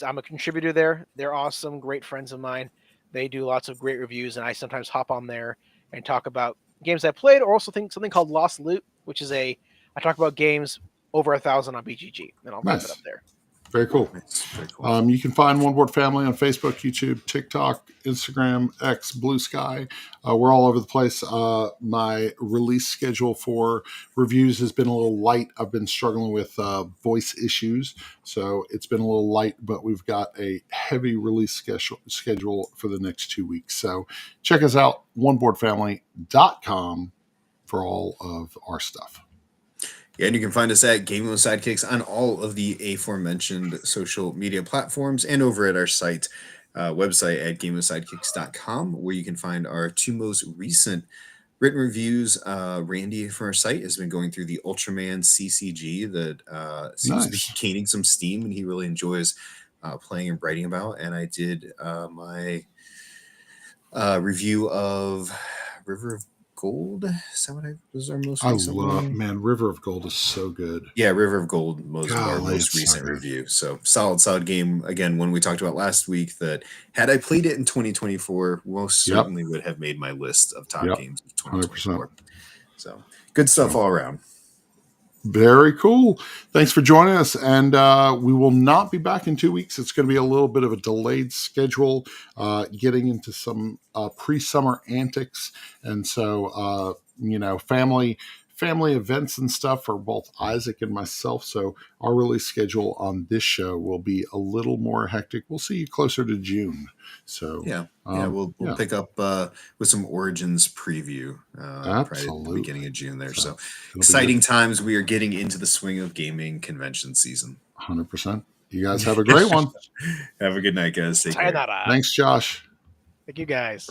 I'm a contributor there. They're awesome, great friends of mine. They do lots of great reviews, and I sometimes hop on there and talk about games I played, or also something called Lost Loot, which is I talk about games over 1,000 on BGG, and I'll wrap it up there. Very cool. Nice. Very cool. You can find One Board Family on Facebook, YouTube, TikTok, Instagram, X, Blue Sky. We're all over the place. My release schedule for reviews has been a little light. I've been struggling with voice issues, so it's been a little light, but we've got a heavy release schedule for the next 2 weeks. So check us out, oneboardfamily.com for all of our stuff. Yeah, and you can find us at Gaming with Sidekicks on all of the aforementioned social media platforms and over at our website at gamingwithsidekicks.com, where you can find our two most recent written reviews. Randy from our site has been going through the Ultraman CCG that seems to be gaining some steam, and he really enjoys playing and writing about. And I did my review of River of Gold. Is that what was our most recent one? Man, River of Gold is so good. Yeah, River of Gold was our Golly, most it's so recent good. review. So solid game. Again, when we talked about last week, that had I played it in 2024, most certainly would have made my list of top games of 2024. 100%. So good stuff all around. Very cool. Thanks for joining us. And we will not be back in 2 weeks. It's going to be a little bit of a delayed schedule, getting into some pre-summer antics. And so, family events and stuff for both Isaac and myself. So our release schedule on this show will be a little more hectic. We'll see you closer to June. So we'll pick up with some Origins preview probably at the beginning of June there. So exciting times. We are getting into the swing of gaming convention season. 100%. You guys have a great one. Have a good night, guys. Take care. Thanks, Josh. Thank you guys.